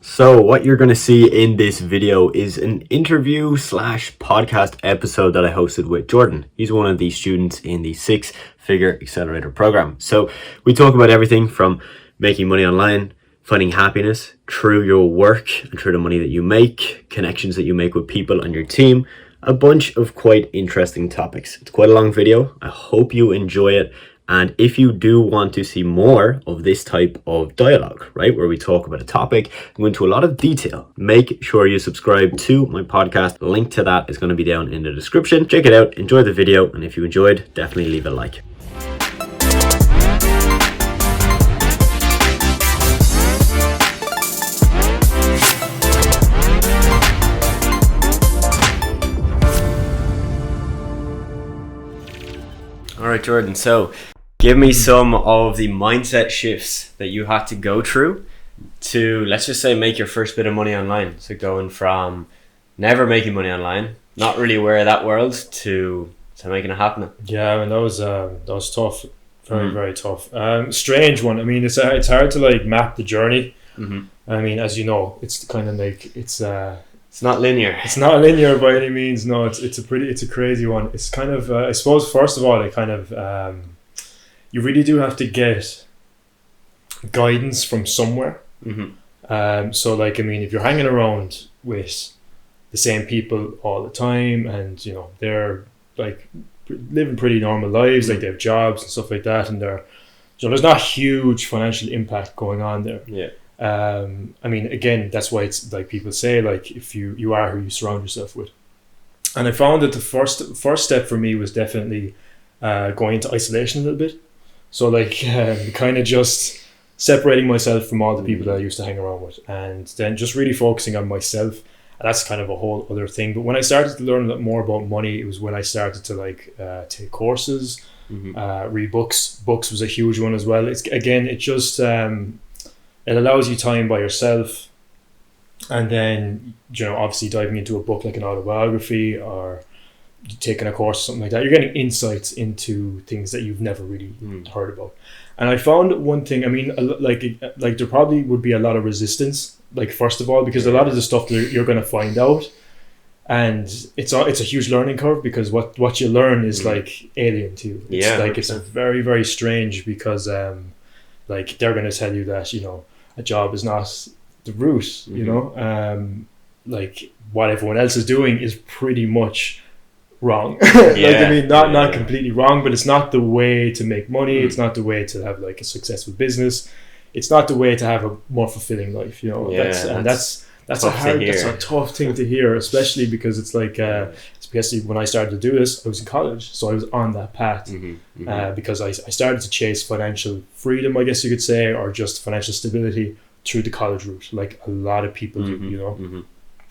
So what you're going to see in this video is an interview slash podcast episode that I hosted with Jordan. He's one of the students in the 6-figure accelerator program. So we talk about everything from making money online, finding happiness through your work and through the money that you make, connections that you make with people on your team, a bunch of quite interesting topics. It's quite a long video. I hope you enjoy it. And if you do want to see more of this type of dialogue, right, where we talk about a topic, go into a lot of detail, make sure you subscribe to my podcast. The link to that is going to be down in the description. Check it out, enjoy the video, and if you enjoyed, definitely leave a like. All right, Jordan, so give me some of the mindset shifts that you had to go through to, let's just say, make your first bit of money online. So going from never making money online, not really aware of that world, to making it happen. Yeah, I mean, that was tough, very tough. Strange one. I mean, it's hard to like map the journey. Mm-hmm. I mean, as you know, it's kind of like it's not linear. It's not linear by any means. No, it's a crazy one. It's kind of I suppose first of all, it kind of you really do have to get guidance from somewhere. Mm-hmm. So like, I mean, if you're hanging around with the same people all the time, and you know they're like living pretty normal lives, like they have jobs and stuff like that, and there's not huge financial impact going on there. Yeah. I mean, again, that's why it's like people say, like, if you are who you surround yourself with. And I found that the first step for me was definitely going into isolation a little bit. So like kind of just separating myself from all the people that I used to hang around with, and then just really focusing on myself. And that's kind of a whole other thing. But when I started to learn a lot more about money, it was when I started to like take courses, read books. Books was a huge one as well. It allows you time by yourself, and then, you know, obviously diving into a book like an autobiography or taking a course or something like that, you're getting insights into things that you've never really heard about. And I found one thing, I mean, like there probably would be a lot of resistance, like first of all, because a lot of the stuff that you're going to find out, and it's a huge learning curve, because what you learn is like alien to you. It's like 100%. It's very, very strange, because like they're going to tell you that, you know, a job is not the route, you know, like what everyone else is doing is pretty much wrong. Like, I mean, not completely wrong, but it's not the way to make money. It's not the way to have like a successful business. It's not the way to have a more fulfilling life, you know. That's a tough thing to hear, especially because it's like, especially when I started to do this, I was in college, so I was on that path, because I started to chase financial freedom, I guess you could say, or just financial stability through the college route, like a lot of people do, you know.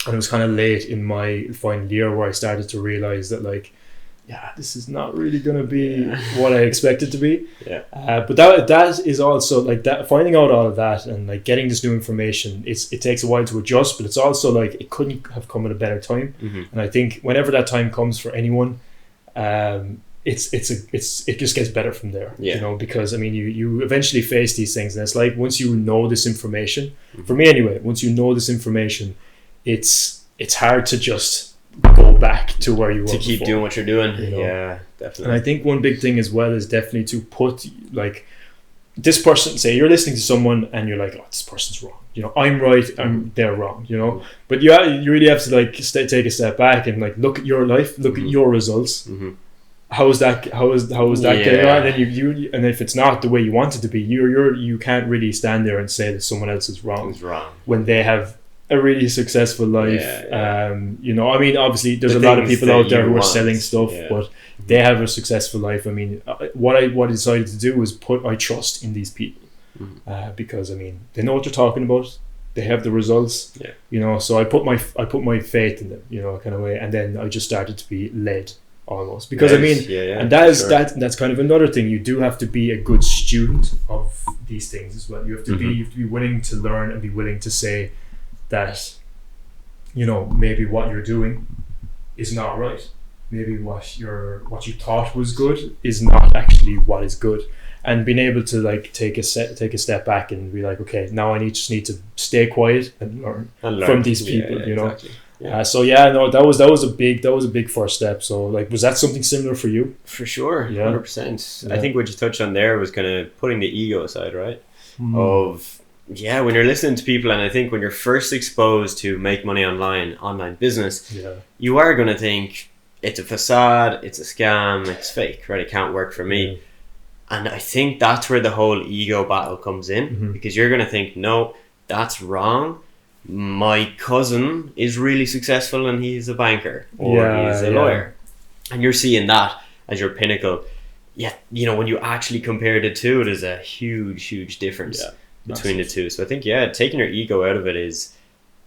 And it was kind of late in my final year where I started to realize that, like, yeah, this is not really going to be what I expected to be. But that is also like that, finding out all of that and like getting this new information. It takes a while to adjust, but it's also like it couldn't have come at a better time. And I think whenever that time comes for anyone, it just gets better from there. You know, because I mean, you eventually face these things, and it's like once you know this information, for me anyway, once you know this information, it's hard to just go back to where you were to keep before, doing what you're doing, you know? Yeah, definitely. And I think one big thing as well is definitely to put, like, this person, say you're listening to someone and you're like, oh, this person's wrong, you know, I'm right, they're wrong, you know. But you really have to like take a step back and like look at your life, look at your results. How is that getting on? And you and if it's not the way you want it to be, you can't really stand there and say that someone else is wrong when they have a really successful life. You know, I mean, obviously there's a lot of people out there who are selling stuff, but they have a successful life. I mean, what I decided to do was put my trust in these people, because I mean, they know what they're talking about, they have the results, you know. So I put my faith in them, you know, kind of way, and then I just started to be led almost, because I mean, and that's kind of another thing. You do have to be a good student of these things as well. You have to be willing to learn and be willing to say that, you know, maybe what you're doing is not right. Maybe what you thought was good is not actually what is good. and being able to like take a step back and be like, okay, now I just need to stay quiet and learn from these people, you know. Exactly. Yeah. That was a big first step. So like, was that something similar for you? For sure, Yeah. 100%. Yeah. I think what you touched on there was kind of putting the ego aside, right? Of when you're listening to people, and I think when you're first exposed to make money online business, you are going to think it's a facade, it's a scam, it's fake, right? It can't work for me. And I think that's where the whole ego battle comes in, because you're going to think, no, that's wrong. My cousin is really successful and he's a banker, or he's a lawyer, and you're seeing that as your pinnacle. Yeah, you know, when you actually compare the two, there's a huge difference between the two. So I think taking your ego out of it is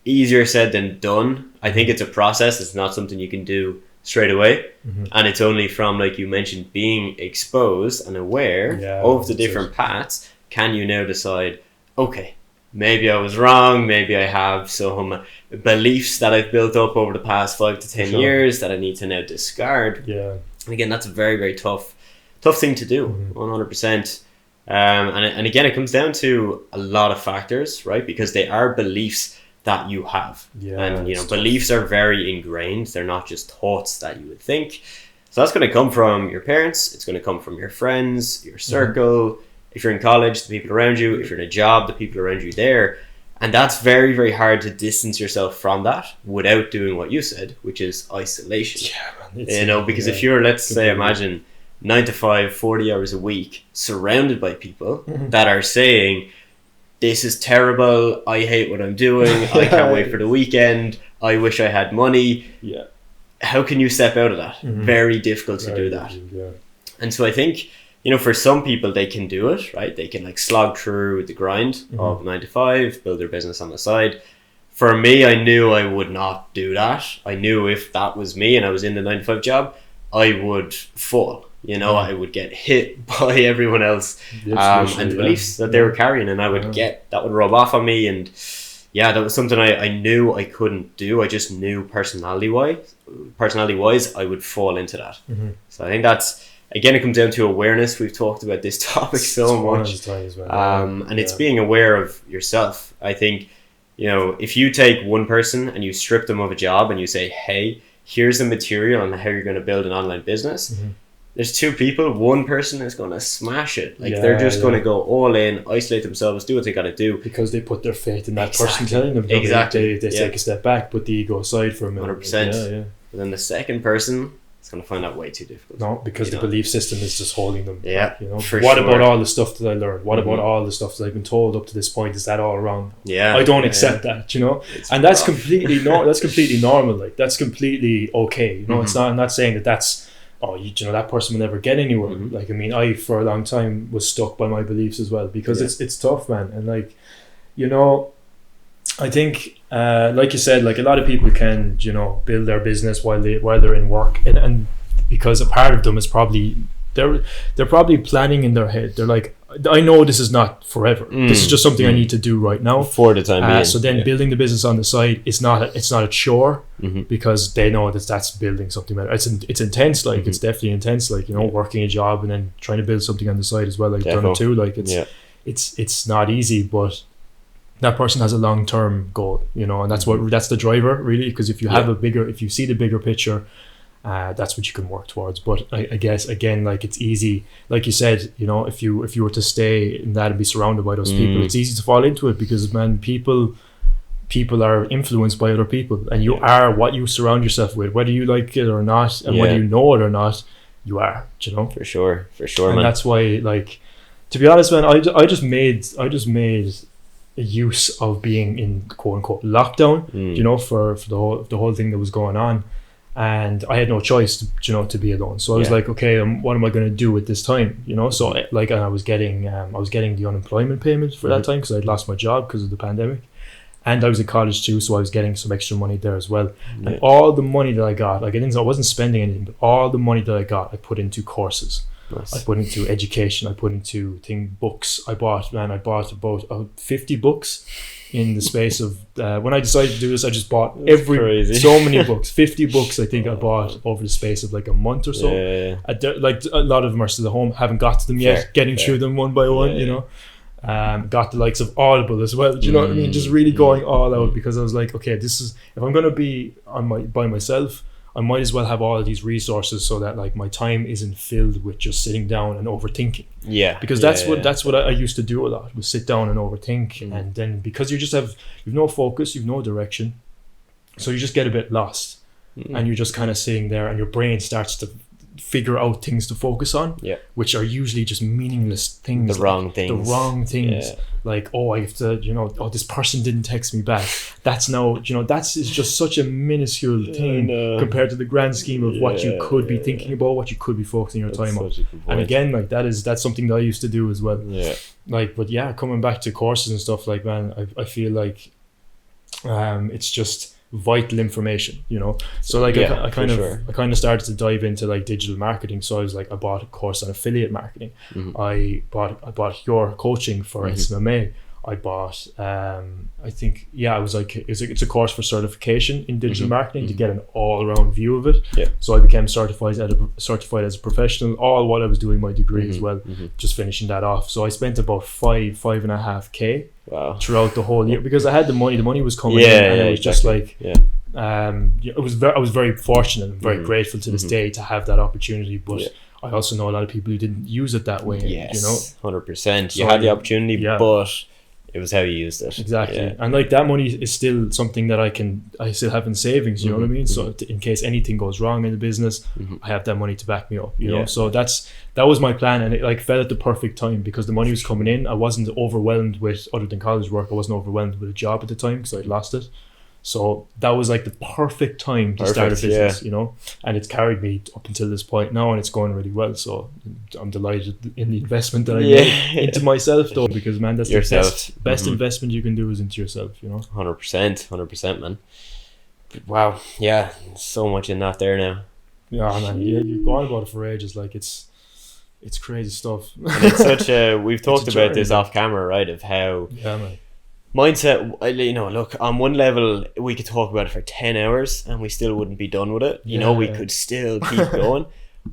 easier said than done. I think it's a process. It's not something you can do straight away, and it's only from, like you mentioned, being exposed and aware of the different paths, can you now decide, okay, maybe I was wrong, maybe I have some beliefs that I've built up over the past 5 to 10 years that I need to now discard. And again, that's a very tough thing to do, 100%. And again, it comes down to a lot of factors, right? Because they are beliefs that you have, and you know, beliefs are very ingrained. They're not just thoughts that you would think. So that's going to come from your parents, it's going to come from your friends, your circle, if you're in college, the people around you, if you're in a job, the people around you there. And that's very hard to distance yourself from that without doing what you said, which is isolation. You know, because if you're, let's say, imagine 9 to 5, 40 hours a week, surrounded by people that are saying, this is terrible, I hate what I'm doing, I can't wait for the weekend, I wish I had money. How can you step out of that? Very difficult to do that. And so I think, you know, for some people, they can do it, right? They can like slog through the grind of 9 to 5, build their business on the side. For me, I knew I would not do that. I knew if that was me and I was in the 9 to 5 job, I would fall. You know, I would get hit by everyone else and the beliefs that they were carrying, and I would that would rub off on me. And that was something I knew I couldn't do. I just knew personality wise, I would fall into that. So I think that's, again, it comes down to awareness. We've talked about this topic so much. And it's being aware of yourself. I think, you know, if you take one person and you strip them of a job and you say, hey, here's the material on how you're going to build an online business. There's two people. One person is going to smash it. Like they're just going to go all in, isolate themselves, do what they got to do. Because they put their faith in that person telling them. They take a step back, put the ego aside for a minute. 100%. But then the second person is going to find that way too difficult. No, because the belief system is just holding them. You know, what about all the stuff that I learned? What about all the stuff that I've been told up to this point? Is that all wrong? I don't accept that. You know, and that's completely that's completely normal. Like that's completely okay. You know, it's not. I'm not saying that that's. Oh, you know, that person will never get anywhere. Like, I mean, I for a long time was stuck by my beliefs as well, because it's tough, man. And like, you know, I think, like you said, like a lot of people can, you know, build their business while they're in work, and because a part of them is probably they're probably planning in their head. They're like, I know this is not forever. This is just something I need to do right now for the time being. So then building the business on the side, it's not a chore, because they know that's building something better. It's intense, like it's definitely intense, like, you know, working a job and then trying to build something on the side as well. Like done it too. Like it's not easy, but that person has a long-term goal, you know, and that's the driver really, because if you have if you see the bigger picture, that's what you can work towards. But I guess, again, like it's easy, like you said, you know, if you were to stay in that and be surrounded by those people, it's easy to fall into it, because, man, people are influenced by other people, and you are what you surround yourself with, whether you like it or not, and whether you know it or not, you are, you know. For sure, and man, that's why, like, to be honest, man, I just made a use of being in quote unquote lockdown, you know, for the whole thing that was going on. And I had no choice, to be alone. So I was like, okay, what am I going to do with this time? You know, so like, and I was getting the unemployment payment for that time, because I'd lost my job because of the pandemic, and I was in college too, so I was getting some extra money there as well. And all the money that I got, like I wasn't spending anything, but all the money that I got, I put into courses. Nice. I put into education. I put into books. I bought about 50 books in the space of when I decided to do this. I just bought so many books, 50 books. I think I bought over the space of like a month or so. Like a lot of them are still at home. Haven't got to them yet. Getting through them one by one. You know. Got the likes of Audible as well. Do you know what I mean? Just really going all out, because I was like, okay, this is, if I'm going to be by myself, I might as well have all of these resources so that like my time isn't filled with just sitting down and overthinking. Yeah. Because that's what I used to do a lot, was sit down and overthink. And then because you've no focus, you've no direction, so you just get a bit lost. And you're just kind of sitting there, and your brain starts to figure out things to focus on, which are usually just meaningless things. The wrong things. Like, I have to, this person didn't text me back. That's now, that's is just such a minuscule thing compared to the grand scheme of what you could be thinking about, what you could be focusing your time on. And again, like that's something that I used to do as well. Like, but yeah, coming back to courses and stuff, like, man, I feel like it's just vital information, so like I kind of started to dive into like digital marketing. So I bought a course on affiliate marketing. I bought your coaching for SMMA. I bought it's a course for certification in digital marketing to get an all-around view of it. So I became certified as a professional, all while I was doing my degree as well, just finishing that off. So I spent about 5.5K throughout the whole year, because I had the money was coming in, and it was just like I was very fortunate and very grateful to this day to have that opportunity. But I also know a lot of people who didn't use it that way. 100%. You had the opportunity, but it was how you used it. Exactly. And like that money is still something that I still have in savings, you know what I mean? So in case anything goes wrong in the business, I have that money to back me up, you know? So that was my plan, and it like fell at the perfect time, because the money was coming in. I wasn't overwhelmed with, other than college work, I wasn't overwhelmed with a job at the time because I'd lost it. So that was like the perfect time to start a business, and it's carried me up until this point now, and it's going really well. So I'm delighted in the investment that I made into myself, though, because man, that's the best investment you can do is into yourself, 100%, man. Wow, so much in that there now. Yeah, man, you've gone about it for ages. Like it's crazy stuff. And it's such a, we've talked about this off camera, right? Of how mindset, look, on one level we could talk about it for 10 hours and we still wouldn't be done with it. We could still keep going.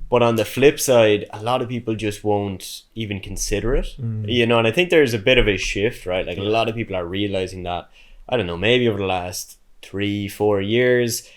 But on the flip side, a lot of people just won't even consider it. And I think there's a bit of a shift, right? Like a lot of people are realizing that, I don't know, maybe over the last 3-4 years.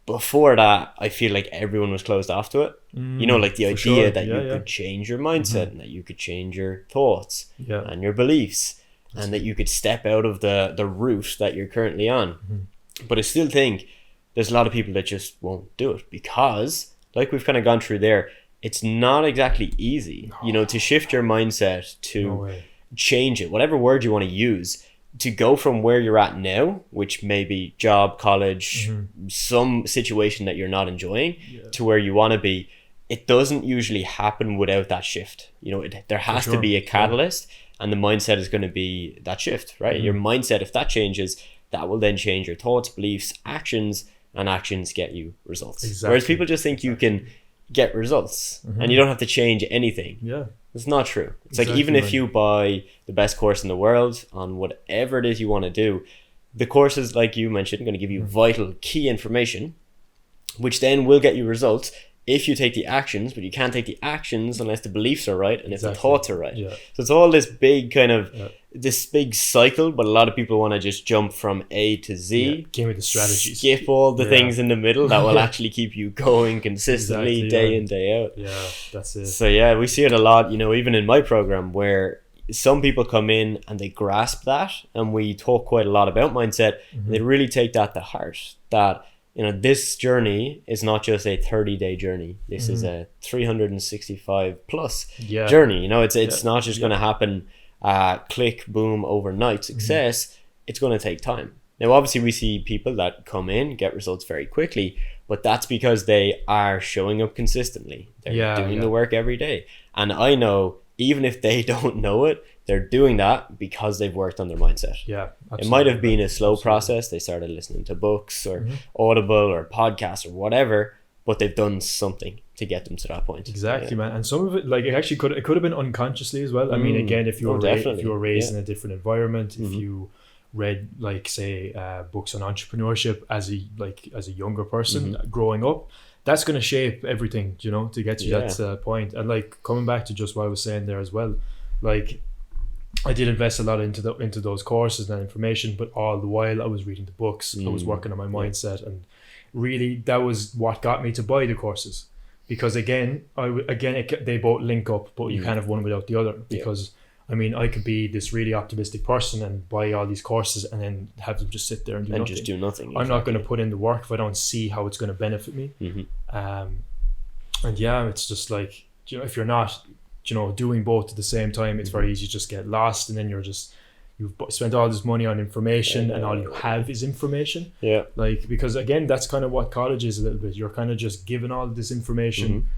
Before that, I feel like everyone was closed off to it. Like the idea that you could change your mindset and that you could change your thoughts and your beliefs. And that you could step out of the route that you're currently on. But I still think there's a lot of people that just won't do it, because like we've kind of gone through there, it's not exactly easy, to shift your mindset, to change it, whatever word you want to use, to go from where you're at now, which may be job, college, some situation that you're not enjoying, to where you want to be. It doesn't usually happen without that shift. There has to be a catalyst. And the mindset is going to be that shift, right? Your mindset, if that changes, that will then change your thoughts, beliefs, actions, and actions get you results. Whereas people just think you can get results and you don't have to change anything. It's not true. It's like, even if you buy the best course in the world on whatever it is you want to do, the courses, like you mentioned, are going to give you vital key information, which then will get you results if you take the actions, but you can't take the actions unless the beliefs are right and if the thoughts are right. So it's all this big kind of this big cycle, but a lot of people want to just jump from A to Z, game of the strategies, skip all the things in the middle that will actually keep you going consistently day in, day out. That's it. So we see it a lot, even in my program, where some people come in and they grasp that, and we talk quite a lot about mindset, and they really take that to heart, that this journey is not just a 30-day journey. This is a 365 plus journey. It's not just going to happen click, boom, overnight success. It's going to take time. Now, obviously, we see people that come in, get results very quickly, but that's because they are showing up consistently. They're doing the work every day. And I know, even if they don't know it, they're doing that because they've worked on their mindset. It might have been a slow process. They started listening to books or Audible or podcasts or whatever, but they've done something to get them to that point. Exactly, man. And some of it, like, it could have been unconsciously as well. I mean, again, if you were raised in a different environment, if you read, like, say, books on entrepreneurship as a younger person growing up, that's going to shape everything, you know, to get you that point. And, like, coming back to just what I was saying there as well, like, I did invest a lot into those courses and that information, but all the while I was reading the books, I was working on my mindset, and really that was what got me to buy the courses. Because again, they both link up, but you can't have one without the other. Because I mean, I could be this really optimistic person and buy all these courses and then have them just sit there and do nothing. Just do nothing. Exactly. I'm not going to put in the work if I don't see how it's going to benefit me. And it's just like, you know, if you're not, you know, doing both at the same time, it's very easy to just get lost, and then you've spent all this money on information and all you have is information. Like, because again, that's kind of what college is a little bit. You're kind of just given all this information,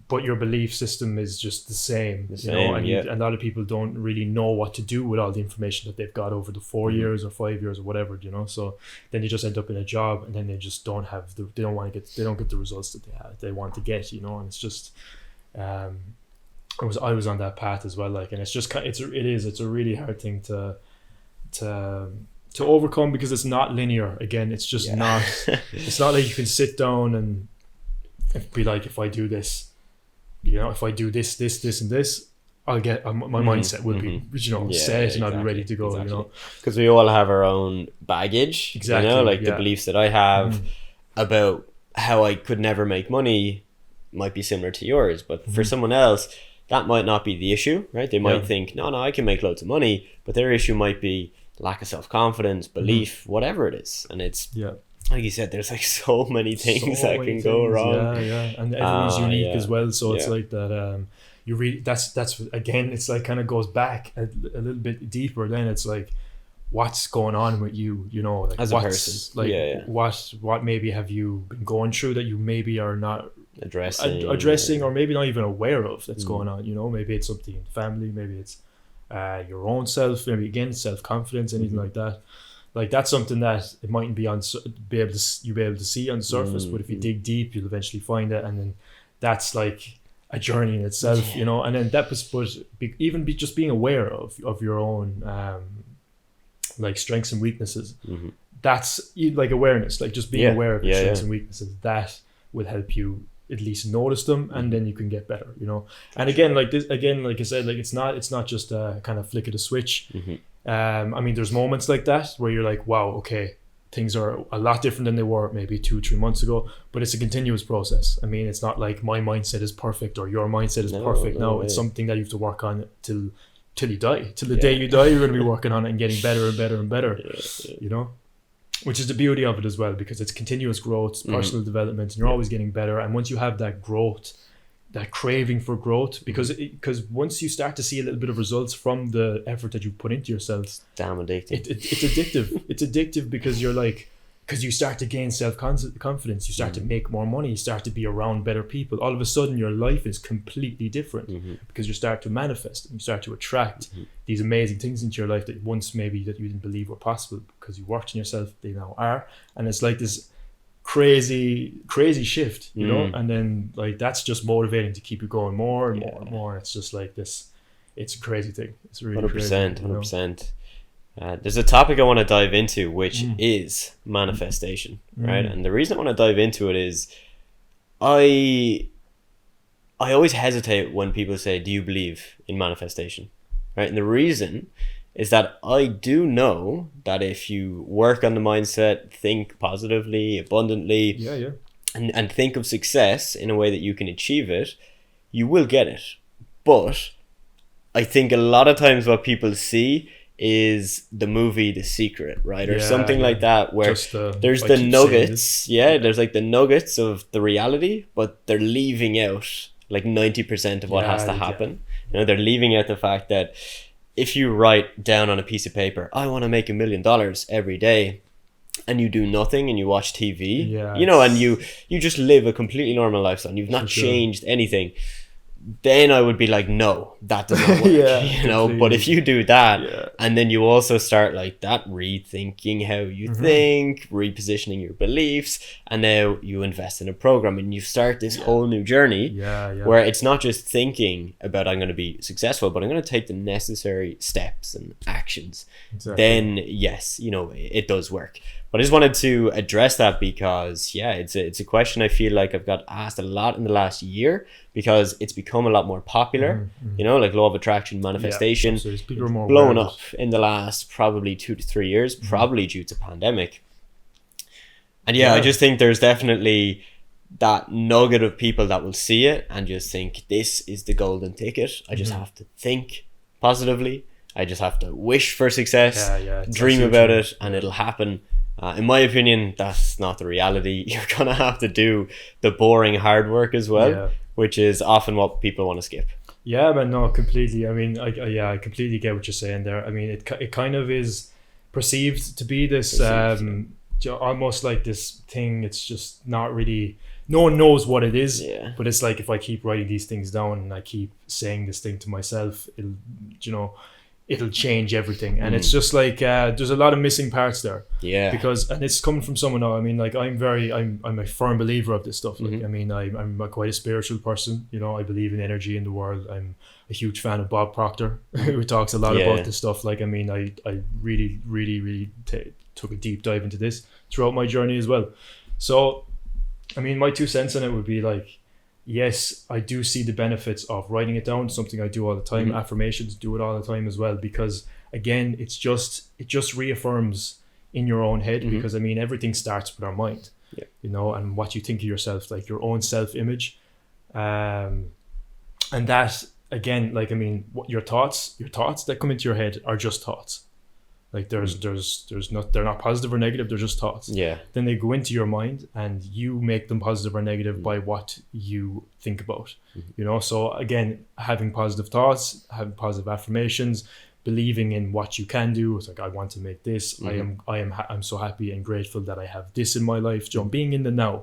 but your belief system is just the same. You know, and a lot of people don't really know what to do with all the information that they've got over the 4 years or 5 years or whatever, you know. So then you just end up in a job, and then they just don't get the results that they want to get, you know. And it's just I was on that path as well, like, and it's just it's a really hard thing to overcome, because it's not linear. Again, it's just not. It's not like you can sit down and be like, if I do this, you know, if I do this, and this, I'll get my mindset will be, you know, set, and I'll be ready to go. You know, because we all have our own baggage. Exactly. You know, like the beliefs that I have about how I could never make money might be similar to yours, but for someone else, that might not be the issue, right? They might think, no, I can make loads of money, but their issue might be lack of self-confidence, belief, whatever it is. And it's, like you said, there's like so many things that can go wrong. And everyone's unique as well. So it's like that, you really, that's again, it's like kind of goes back a little bit deeper. Then it's like, what's going on with you, you know, like, as a person, like what maybe have you been going through that you maybe are not addressing or maybe not even aware of that's going on, you know. Maybe it's something in family, maybe it's your own self, maybe again self-confidence, anything like that. Like, that's something that it mightn't be you'll be able to see on the surface, but if you dig deep, you'll eventually find it, and then that's like a journey in itself, you know. And then that was, just being aware of your own like strengths and weaknesses, that's like awareness, like just being aware of your strengths and weaknesses, that will help you at least notice them, and then you can get better, you know. And again, like I said, like, it's not just a kind of flick of the switch. I mean, there's moments like that where you're like, wow, okay, things are a lot different than they were maybe 2-3 months ago, but it's a continuous process. I mean, it's not like my mindset is perfect or your mindset is perfect. No, it's something that you have to work on till you die, till the day you die. You're going to be working on it and getting better and better and better, you know. Which is the beauty of it as well, because it's continuous growth, personal development, and you're always getting better. And once you have that growth, that craving for growth, because once you start to see a little bit of results from the effort that you put into yourself, damn addictive. It's addictive. It's addictive because you're like, because you start to gain self-confidence, you start to make more money, you start to be around better people. All of a sudden, your life is completely different because you start to manifest and you start to attract these amazing things into your life that once maybe that you didn't believe were possible, because you worked on yourself, they now are. And it's like this crazy shift, you know. And then, like, that's just motivating to keep you going more and more and more. It's just like this, it's a crazy thing. It's really 100%, crazy, 100%. There's a topic I want to dive into, which is manifestation, right? And the reason I want to dive into it is I always hesitate when people say, do you believe in manifestation, right? And the reason is that I do know that if you work on the mindset, think positively, abundantly, and think of success in a way that you can achieve it, you will get it. But I think a lot of times what people see is the movie The Secret, right? Or something like that, where there's the nuggets, there's like the nuggets of the reality, but they're leaving out like 90% of what has to happen. You know, they're leaving out the fact that if you write down on a piece of paper, I want to make $1 million every day, and you do nothing and you watch TV, you know, and you just live a completely normal lifestyle and you've not changed anything, then I would be like, no, that does not work. You know, but if you do that, and then you also start like that rethinking how you think, repositioning your beliefs, and now you invest in a program and you start this whole new journey where it's not just thinking about I'm going to be successful, but I'm going to take the necessary steps and actions. Then yes, you know, it does work. But I just wanted to address that because it's a question I feel like I've got asked a lot in the last year, because it's become a lot more popular. You know, like law of attraction, manifestation, so people are more blown up in the last probably 2 to 3 years, probably due to pandemic. And I just think there's definitely that nugget of people that will see it and just think this is the golden ticket. I just have to think positively. I just have to wish for success, dream about it, and it'll happen. In my opinion, that's not the reality. You're gonna have to do the boring hard work as well, which is often what people want to skip. Yeah, but no, completely. I mean, I completely get what you're saying there. I mean, it kind of is perceived to be this almost like this thing. It's just not really. No one knows what it is, but it's like if I keep writing these things down and I keep saying this thing to myself, it'll change everything. And it's just like there's a lot of missing parts there. Because, and it's coming from someone. I mean, like I'm a firm believer of this stuff. Like I mean, I'm quite a spiritual person. You know, I believe in energy in the world. I'm a huge fan of Bob Proctor, who talks a lot about this stuff. Like I mean, I really took a deep dive into this throughout my journey as well. So, I mean, my 2 cents on it would be like, yes, I do see the benefits of writing it down, something I do all the time. Affirmations, do it all the time as well, because again, it just reaffirms in your own head, because I mean, everything starts with our mind, you know, and what you think of yourself, like your own self-image. And that, again, like, I mean, what your thoughts that come into your head are just thoughts. Like there's not, they're not positive or negative, they're just thoughts. Then they go into your mind and you make them positive or negative by what you think about. You know, so again, having positive thoughts, having positive affirmations, believing in what you can do. It's like, I want to make this. I'm so happy and grateful that I have this in my life. John, being in the now,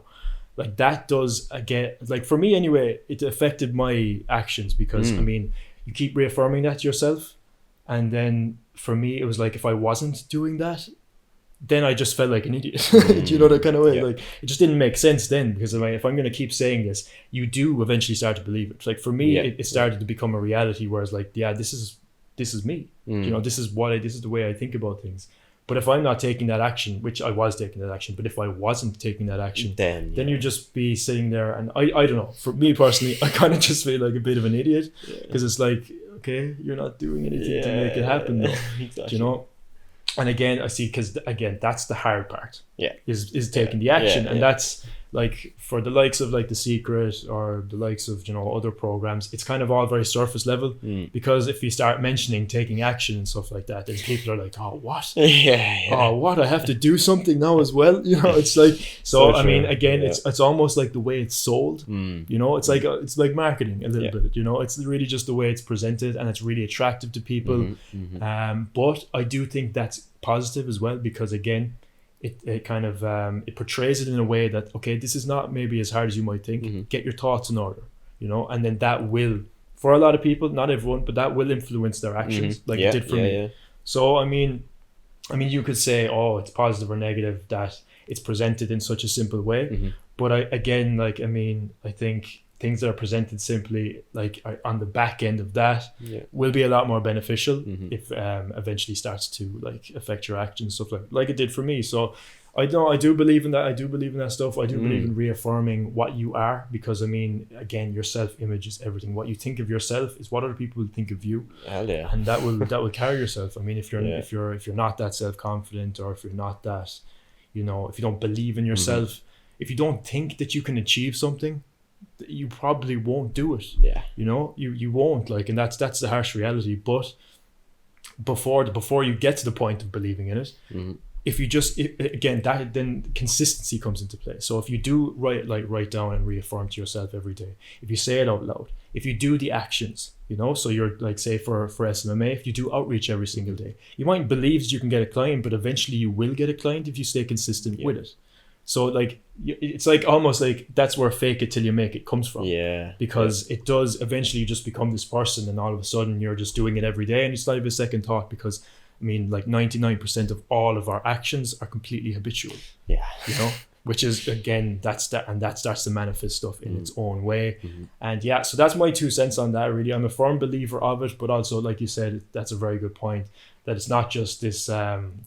like that does, again, like for me anyway, it affected my actions, because I mean, you keep reaffirming that to yourself. And then for me, it was like, if I wasn't doing that, then I just felt like an idiot. Do you know that kind of way? Like, it just didn't make sense then, because if I'm going to keep saying this, you do eventually start to believe it. Like for me, it started to become a reality, where it's like, this is me. You know, this is the way I think about things. But if I'm not taking that action, which I was taking that action, but if I wasn't taking that action, then you'd just be sitting there. And I don't know, for me personally, I kind of just feel like a bit of an idiot, because it's like, okay, you're not doing anything to make it happen though. Exactly. You know? And again, I see, because again, that's the hard part. Is taking the action. And that's like, for the likes of like The Secret or the likes of, you know, other programs, it's kind of all very surface level, because if you start mentioning taking action and stuff like that, then people are like, oh, what? Oh, what? I have to do something now as well? You know, it's like, so I mean, again, it's almost like the way it's sold. You know, it's like marketing a little bit, you know, it's really just the way it's presented, and it's really attractive to people. But I do think that's positive as well, because again, it kind of it portrays it in a way that, okay, this is not maybe as hard as you might think. Get your thoughts in order, you know, and then that will, for a lot of people, not everyone, but that will influence their actions, like it did for me. So I mean, you could say, oh, it's positive or negative that it's presented in such a simple way. But I think things that are presented simply, like on the back end of that, will be a lot more beneficial if eventually starts to like affect your actions, stuff like it did for me. So I do believe in that. I do believe in that stuff. I do believe in reaffirming what you are, because I mean, again, your self-image is everything. What you think of yourself is what other people think of you. And that will carry yourself. I mean, if you're not that self-confident, or if you're not that, you know, if you don't believe in yourself, if you don't think that you can achieve something, you probably won't do it. You know, you won't, like, and that's the harsh reality. But before you get to the point of believing in it, if you just, again, that then consistency comes into play. So if you do write down and reaffirm to yourself every day, if you say it out loud, if you do the actions, you know, so you're like, say for SMMA, if you do outreach every single day, you might believe that you can get a client, but eventually you will get a client if you stay consistent with it. So like it's like almost like that's where fake it till you make it comes from. Yeah. Because it does eventually you just become this person, and all of a sudden you're just doing it every day, and it's not even a second thought, because I mean like 99% of all of our actions are completely habitual. Yeah. You know, which is again that starts to manifest stuff in its own way. And yeah, so that's my 2 cents on that. Really, I'm a firm believer of it, but also like you said, that's a very good point, that it's not just this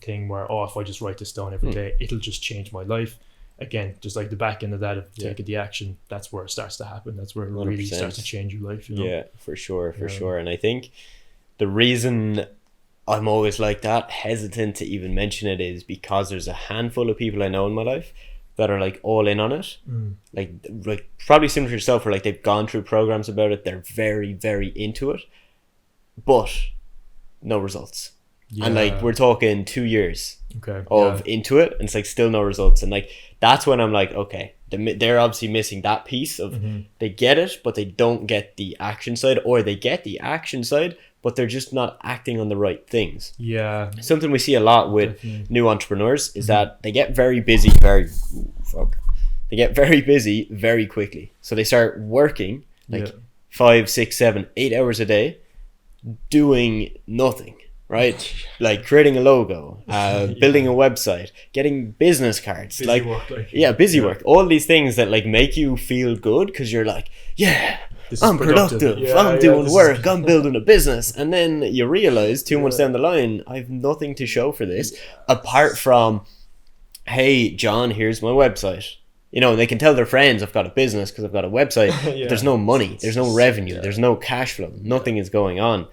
thing where, oh, if I just write this down every day, it'll just change my life. Again, just like the back end of that, of taking the action, that's where it starts to happen. That's where it really 100%. starts to change your life. You know? Yeah, for sure. And I think the reason I'm always like that, hesitant to even mention it, is because there's a handful of people I know in my life that are like all in on it. Like probably similar to yourself, where like they've gone through programs about it, they're very, very into it, but no results. And like we're talking 2 years of into it, and it's like still no results. And like that's when I'm like, okay, they're obviously missing that piece of they get it, but they don't get the action side, or they get the action side, but they're just not acting on the right things. Yeah. Something we see a lot with new entrepreneurs is that they get very busy they get very busy very quickly. So they start working like 5, 6, 7, 8 hours a day doing nothing. Right, like creating a logo, building a website, getting business cards, busy work, all these things that like make you feel good, because you're like, I'm productive, I'm doing work, I'm building a business. And then you realize 2 months down the line, I have nothing to show for this apart from, hey John, here's my website. You know, they can tell their friends I've got a business because I've got a website. But there's no money, there's no revenue, there's no cash flow, nothing is going on.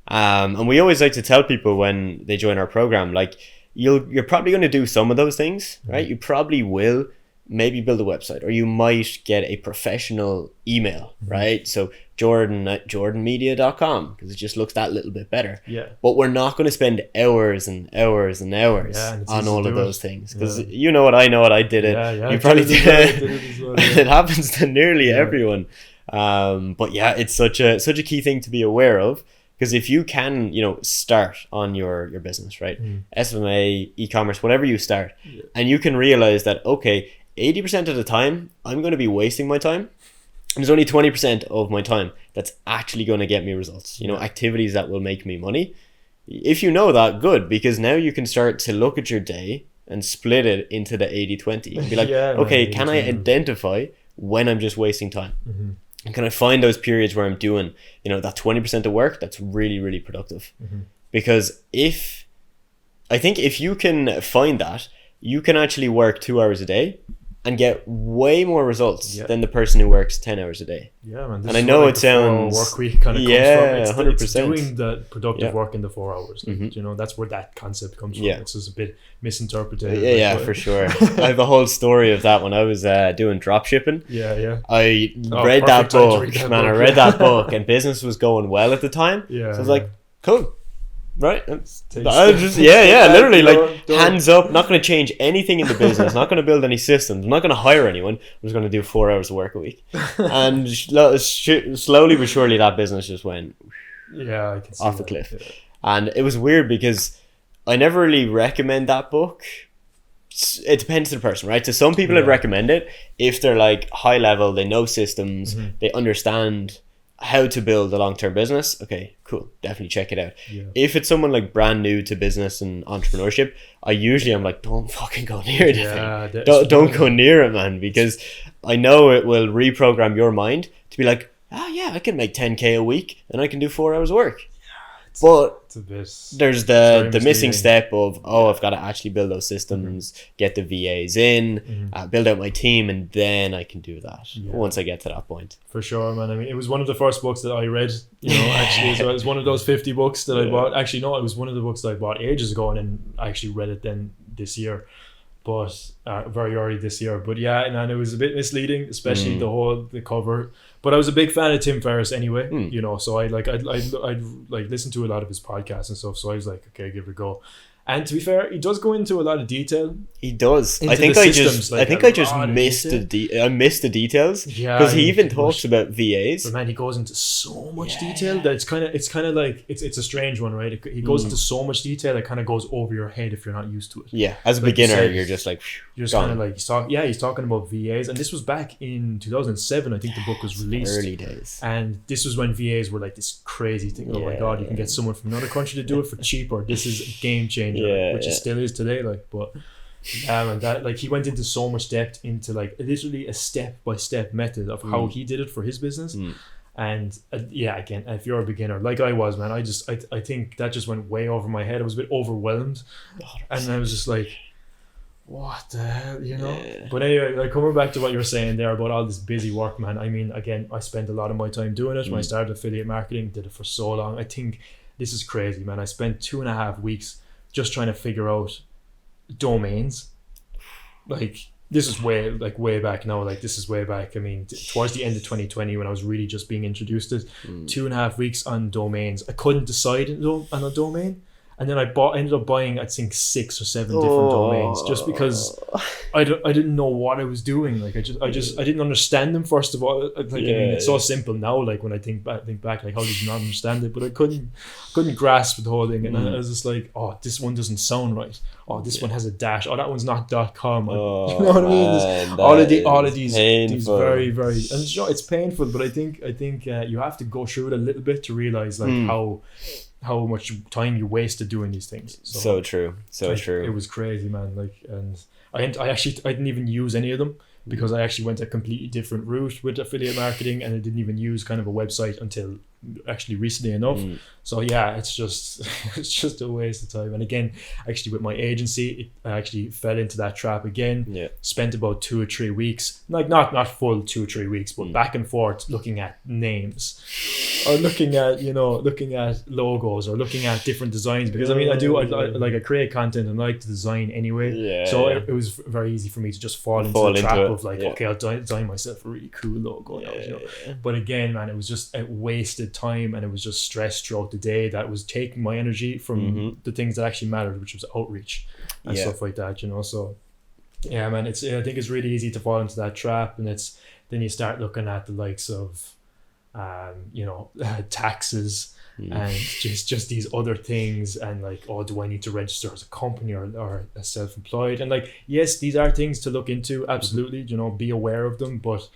And we always like to tell people when they join our program, like you're probably going to do some of those things, right? You probably will maybe build a website, or you might get a professional email, right? So Jordan at jordanmedia.com, because it just looks that little bit better. But we're not going to spend hours and hours and hours on all of those things, because you know what, I know what, I did it. You probably did it. It happens to nearly everyone. But yeah, it's such a key thing to be aware of. Because if you can, you know, start on your business, right? SMA, e-commerce, whatever you start, and you can realize that, okay, 80% of the time, I'm going to be wasting my time. And there's only 20% of my time that's actually going to get me results. You know, activities that will make me money. If you know that, good, because now you can start to look at your day and split it into the 80-20. And be like, okay, can I identify when I'm just wasting time? And can I find those periods where I'm doing, you know, that 20% of work that's really, really productive? Because I think if you can find that, you can actually work 2 hours a day and get way more results than the person who works 10 hours a day. Yeah, man. And I know it sounds... work week kind of comes from. 100%. It's doing the productive work in the 4 hours. You know, that's where that concept comes from. It's just a bit misinterpreted. Yeah, for sure. I have a whole story of that when I was doing drop shipping. I read that book, man. I read that book, and business was going well at the time. So I was like, cool. Right, I just literally like hands up, not going to change anything in the business, not going to build any systems, I'm not going to hire anyone, I'm just going to do 4 hours of work a week. And slowly but surely that business just went I can see off the cliff. And it was weird because I never really recommend that book. It depends on the person, right? So some people I'd recommend it if they're like high level, they know systems, they understand how to build a long-term business. Okay, cool, definitely check it out. If it's someone like brand new to business and entrepreneurship, I'm like, don't fucking go near the thing. Don't go near it, man, because I know it will reprogram your mind to be like, I can make 10k a week and I can do 4 hours of work. But there's the missing step of, I've got to actually build those systems, get the VAs in, build out my team, and then I can do that once I get to that point. For sure, man. I mean, it was one of the first books that I read, you know, actually, as well. It was one of those 50 books that I bought. Actually, no, it was one of the books that I bought ages ago, and then I actually read it then this year. But very early this year. But yeah, and it was a bit misleading, especially the cover. But I was a big fan of Tim Ferriss anyway, you know. So I'd listen to a lot of his podcasts and stuff. So I was like, okay, give it a go. And to be fair, he does go into a lot of detail. He does. Into I think the I systems, just like, I think a I just lot of missed detail. I missed the details. Yeah, because he even it talks was- about VAs. But man, he goes into so much Yeah. detail that it's kind of like it's a strange one, right? He goes into so much detail that kind of goes over your head if you're not used to it. Yeah, as a Like you beginner, said, you're just like phew, You're just gone. kind of like he's talking about VAs, and this was back in 2007. I think the book was released. Early days. And this was when VAs were like this crazy thing. Oh my Yeah. god, you can get someone from another country to do it for cheaper. This is a game changer, Yeah, which it yeah. still is today. Like, but and that like he went into so much depth into like literally a step by step method of how he did it for his business. And yeah, again, if you're a beginner like I was, man, I think that just went way over my head. I was a bit overwhelmed, 100%. and I was just like, what the hell, you know? Yeah. But anyway, like coming back to what you're saying there about all this busy work, man. I mean, again, I spent a lot of my time doing it when I started affiliate marketing. Did it for so long. I think this is crazy, man. I spent 2.5 weeks just trying to figure out domains. Like this is way back now. Like this is way back. I mean, towards the end of 2020 when I was really just being introduced to it. 2.5 weeks on domains. I couldn't decide on a domain. And then I ended up buying, I think, 6 or 7 different domains just because I didn't know what I was doing. Like I didn't understand them. First of all, like I mean, it's so simple now. Like when I think back, like how did you not understand it? But I couldn't grasp the whole thing, and I was just like, oh, this one doesn't sound right. Oh, this one has a dash. Oh, that one's not .com. You know what I mean? Man, all of these painful. very very, and it's painful. But I think you have to go through it a little bit to realize like how much time you wasted doing these things. So true. It was crazy, man. Like, and I didn't even use any of them because I actually went a completely different route with affiliate marketing, and I didn't even use kind of a website until actually recently enough. So yeah, it's just a waste of time. And again, actually with my agency, I actually fell into that trap again. Yeah. Spent about 2 or 3 weeks, like not full 2 or 3 weeks, but back and forth looking at names, or looking at logos, or looking at different designs, because I mean I create content and like to design anyway. Yeah. So it was very easy for me to just fall into the trap of like, okay, I'll design myself a really cool logo now, you know. But again, man, it was just a wasted time, and it was just stress throughout the day that was taking my energy from the things that actually mattered, which was outreach and stuff like that, you know. So yeah, man, I think it's really easy to fall into that trap, and then you start looking at the likes of taxes and just these other things, and like, oh, do I need to register as a company or as self-employed? And like, yes, these are things to look into, absolutely, you know, be aware of them, but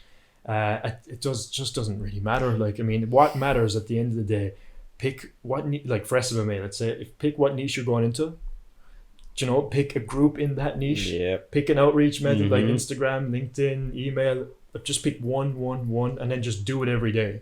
it doesn't really matter. Like, I mean, what matters at the end of the day, pick what like for SMA, let's say, pick what niche you're going into, you know, pick a group in that niche, pick an outreach method like Instagram, LinkedIn, email. Just pick one, and then just do it every day.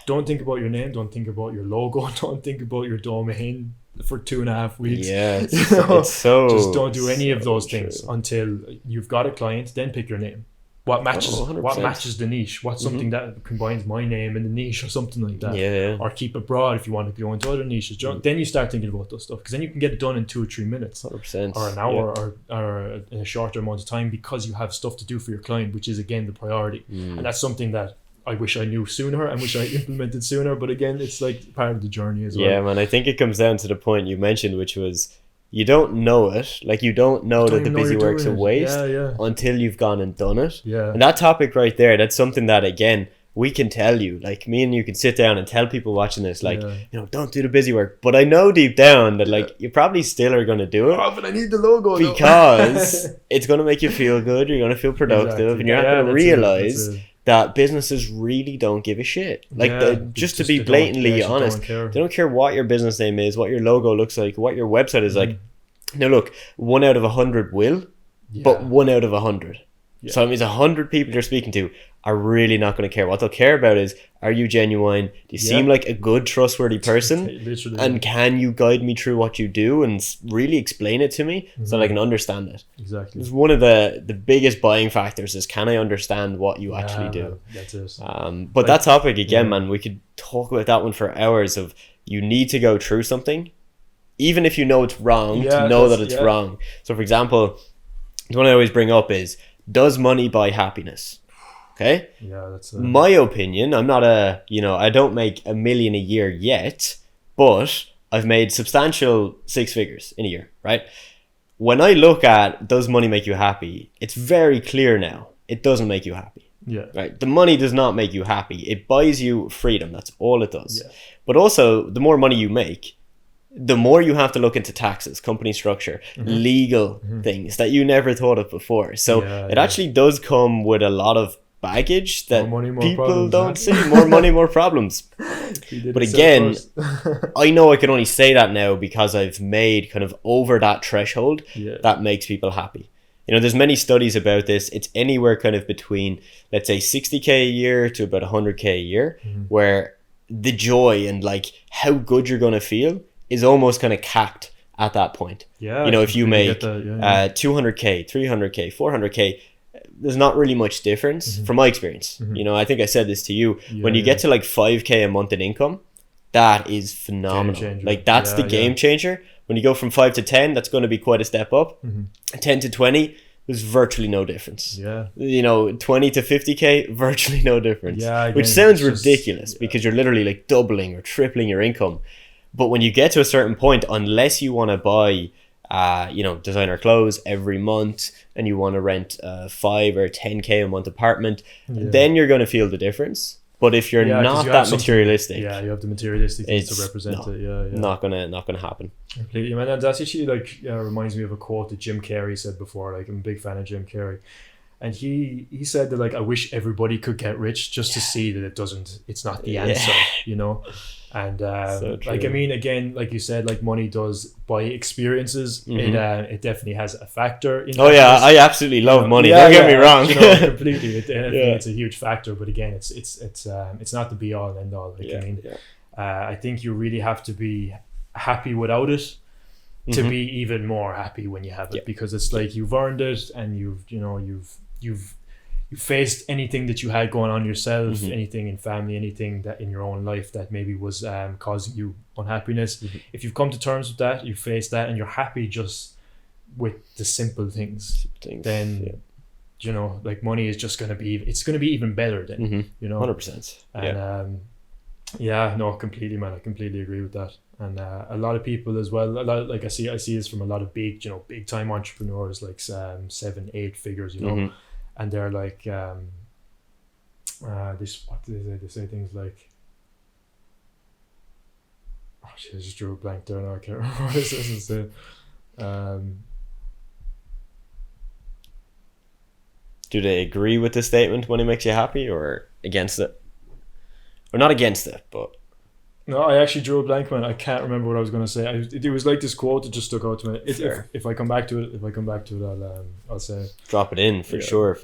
Don't think about your name, don't think about your logo, don't think about your domain for 2.5 weeks. It's so just don't do any of those things until you've got a client. Then pick your name. What matches the niche? What's something that combines my name and the niche, or something like that? Or keep it broad if you want to go into other niches. Then you start thinking about those stuff, because then you can get it done in 2 or 3 minutes, 100%. or an hour, or in a shorter amount of time, because you have stuff to do for your client, which is again the priority. And that's something that I wish I knew sooner, and wish I implemented sooner. But again, it's like part of the journey as well. Yeah, man. I think it comes down to the point you mentioned, which was, you don't know it. Like, you don't know that the busy work's a waste until you've gone and done it. Yeah. And that topic right there, that's something that, again, we can tell you. Like, me and you can sit down and tell people watching this, like, you know, don't do the busy work. But I know deep down that, like, you probably still are going to do it. Oh, but I need the logo, because it's going to make you feel good. You're going to feel productive. And you're not going to realize that businesses really don't give a shit. Like, just to be blatantly honest, they don't care what your business name is, what your logo looks like, what your website is like. Now look, 1 out of 100 will, but 1 out of 100. So that means 100 people you're speaking to are really not going to care. What they'll care about is, are you genuine? Do you seem like a good, trustworthy person? And can you guide me through what you do and really explain it to me so that I can understand it? Exactly. It's one of the biggest buying factors is, can I understand what you actually do? Man, that's it. But like, that topic again, man, we could talk about that one for hours. Of, you need to go through something, even if you know it's wrong, to know that it's wrong. So for example, the one I always bring up is, does money buy happiness? Okay. Yeah, that's my opinion. I'm not I don't make $1 million a year yet, but I've made substantial 6 figures in a year, right? When I look at, does money make you happy? It's very clear now. It doesn't make you happy. Yeah. Right. The money does not make you happy. It buys you freedom. That's all it does. Yeah. But also, the more money you make, the more you have to look into taxes, company structure, legal things that you never thought of before. So it actually does come with a lot of baggage that more money, more people problems, don't see. More money, more problems. But again, I know I can only say that now because I've made kind of over that threshold that makes people happy. You know, there's many studies about this. It's anywhere kind of between, let's say, 60K a year to about 100K a year, where the joy and like how good you're going to feel is almost kind of capped at that point. Yeah. You know, if you make 200K, 300K, 400K, there's not really much difference from my experience. You know, I think I said this to you. When you get to like 5K a month in income, that is phenomenal. Like that's the game changer. When you go from 5 to 10, that's going to be quite a step up. 10 to 20, there's virtually no difference. Yeah. You know, 20 to 50K, virtually no difference. Yeah. Again, which sounds ridiculous because you're literally like doubling or tripling your income. But when you get to a certain point, unless you want to buy, you know, designer clothes every month and you want to rent a 5 or 10K a month apartment, then you're going to feel the difference. But if you're not that materialistic, you have the materialistic things to represent it. Not gonna happen. Completely, man. And that's actually like reminds me of a quote that Jim Carrey said before. Like, I'm a big fan of Jim Carrey, and he said that like, I wish everybody could get rich just to see that it's not the answer, you know. And like, I mean, again, like you said, like money does buy experiences. It definitely has a factor in I absolutely love money. Don't get me wrong. You know, completely. It's a huge factor, but again, it's not the be all and end all. Like, I mean, I think you really have to be happy without it to be even more happy when you have it, because it's like you've earned it and you've faced anything that you had going on yourself, anything in family, anything that in your own life that maybe was causing you unhappiness. If you've come to terms with that, you face that, and you're happy just with the simple things, then you know, like money is just gonna be even better then. You know, 100%. And completely, man. I completely agree with that. And a lot of people as well. I see this from a lot of big time entrepreneurs, like 7-8 figures. You know. And they're like, they say things like, oh shit, I just drew a blank there now. I can't remember what this is. Do they agree with the statement when it makes you happy, or against it? Or not against it, but... No, I actually drew a blank, man. I can't remember what I was going to say. It was like this quote that just stuck out to me. If I come back to it, I'll say it. Drop it in for sure.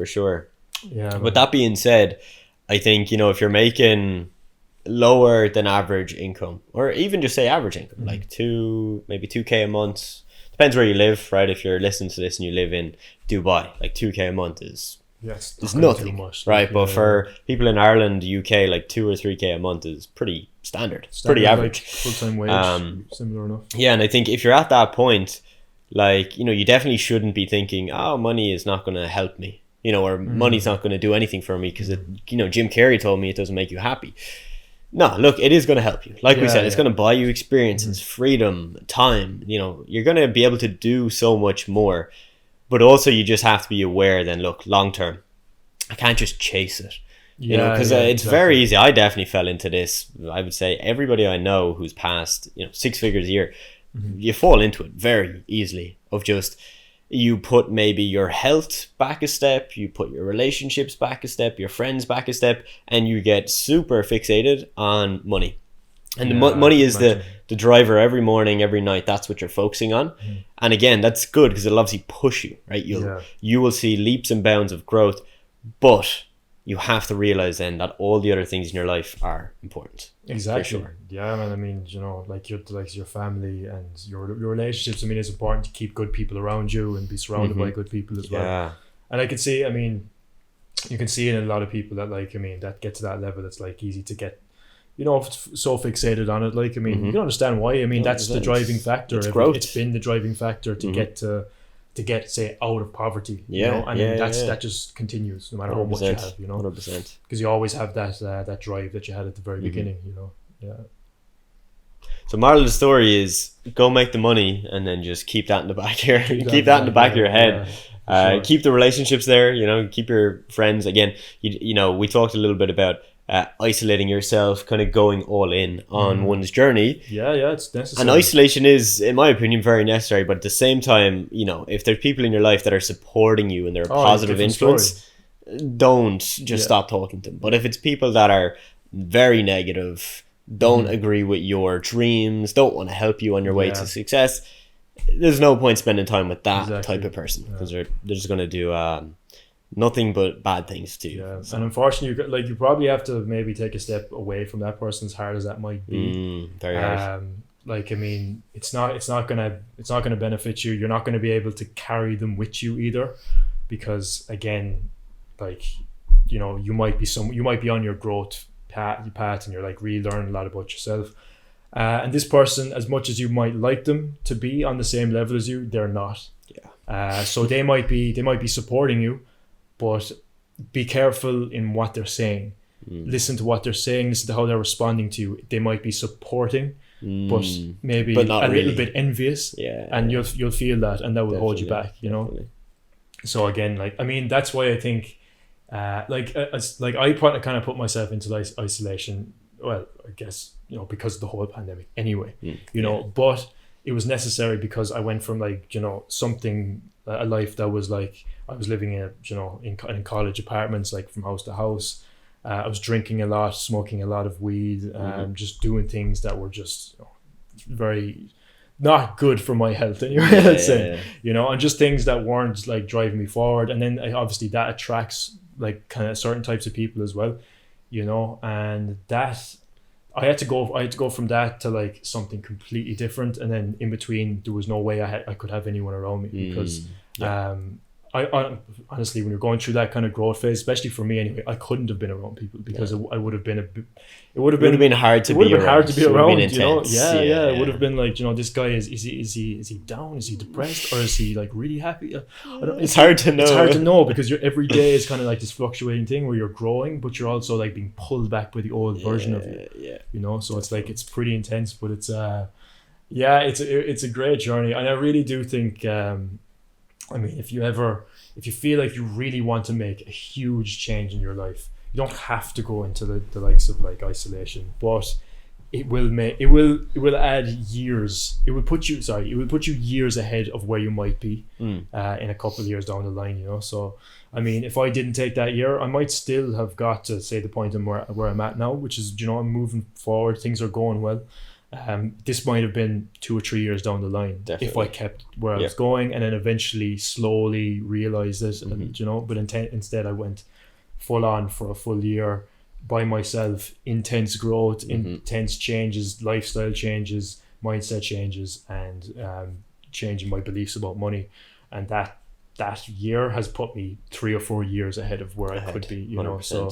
Yeah. But that being said, I think, you know, if you're making lower than average income, or even just say average income, like maybe 2K a month, depends where you live, right? If you're listening to this and you live in Dubai, like 2K a month is nothing, much, right? But for people in Ireland, UK, like 2 or 3K a month is pretty standard, pretty average. Like full-time wage, similar enough. Yeah, and I think if you're at that point, like, you know, you definitely shouldn't be thinking, oh, money is not going to help me, you know, or money's not going to do anything for me because, you know, Jim Carrey told me it doesn't make you happy. No, look, it is going to help you. Like we said, it's going to buy you experiences, freedom, time. You know, you're going to be able to do so much more. But also you just have to be aware then, look, long term, I can't just chase it. You know, because it's very easy. I definitely fell into this. I would say everybody I know who's passed, you know, 6 figures a year, you fall into it very easily of just, you put maybe your health back a step, you put your relationships back a step, your friends back a step, and you get super fixated on money. And the money is the driver every morning, every night. That's what you're focusing on. And again, that's good because it'll obviously push you, right? You will see leaps and bounds of growth, but you have to realize then that all the other things in your life are important. Exactly. For sure. Yeah, man. I mean, you know, like your family and your relationships. I mean, it's important to keep good people around you and be surrounded by good people as well. Yeah. And I can see, I mean, you can see in a lot of people that, like, I mean, that get to that level, it's like easy to get, you know, so fixated on it. Like, I mean, you can understand why. I mean, that's the driving factor. It's growth. It's been the driving factor to get say out of poverty. You know? And that just continues no matter how much you have. You know, 100%. Because you always have that drive that you had at the very beginning. You know, So moral of the story is go make the money and then just keep that in the back here. Keep that in the back of your head. Sure. Keep the relationships there, you know, keep your friends. Again, you know, we talked a little bit about isolating yourself, kind of going all in on one's journey. Yeah, it's necessary. And isolation is, in my opinion, very necessary. But at the same time, you know, if there's people in your life that are supporting you and they're a positive influence, don't just stop talking to them. But if it's people that are very negative, don't agree with your dreams, don't want to help you on your way to success, there's no point spending time with that type of person, because they're just going to do nothing but bad things to you. So. And unfortunately, you probably have to maybe take a step away from that person, as hard as that might be. Very hard. I mean, it's not gonna benefit you. You're not going to be able to carry them with you either, because again, like, you know, you might be on your growth path and you're like really learning a lot about yourself. And this person, as much as you might like them to be on the same level as you, they're not. So they might be supporting you, but be careful in what they're saying. Listen to what they're saying. Listen to how they're responding to you. They might be supporting, but maybe a little bit envious. And you'll feel that, and that will hold you back. You know. So again, like, I mean, that's why I think, I kind of put myself into isolation. Well, I guess, you know, because of the whole pandemic anyway, you know, but it was necessary because I went from, like, you know, a life that was like, I was living in, you know, in college apartments, like from house to house. I was drinking a lot, smoking a lot of weed, just doing things that were just, you know, very not good for my health anyway, let's say, you know, and just things that weren't like driving me forward. And then obviously that attracts like kind of certain types of people as well, you know, and that I had to go from that to like something completely different. And then in between, there was no way I could have anyone around me, because I honestly, when you're going through that kind of growth phase, especially for me anyway, I couldn't have been around people, because it would have been hard to be around, you know. It would have been like, you know, this guy is he down, is he depressed, or is he like really happy? It's hard to know because every day is kind of like this fluctuating thing where you're growing, but you're also like being pulled back by the old version of you, you know. So it's like, it's pretty intense, but it's it's a great journey. And I really do think, I mean, if you feel like you really want to make a huge change in your life, you don't have to go into the likes of like isolation, but it will add years. It will put you years ahead of where you might be in a couple of years down the line, you know. So I mean, if I didn't take that year, I might still have got to say the point where I'm at now, which is, you know, I'm moving forward, things are going well. This might have been 2 or 3 years down the line. Definitely. If I kept where I was going, and then eventually slowly realized it, and, you know, but instead I went full on for a full year by myself. Intense growth, intense changes, lifestyle changes, mindset changes, and changing my beliefs about money. And that year has put me 3 or 4 years ahead of where I could be, you 100%. Know. So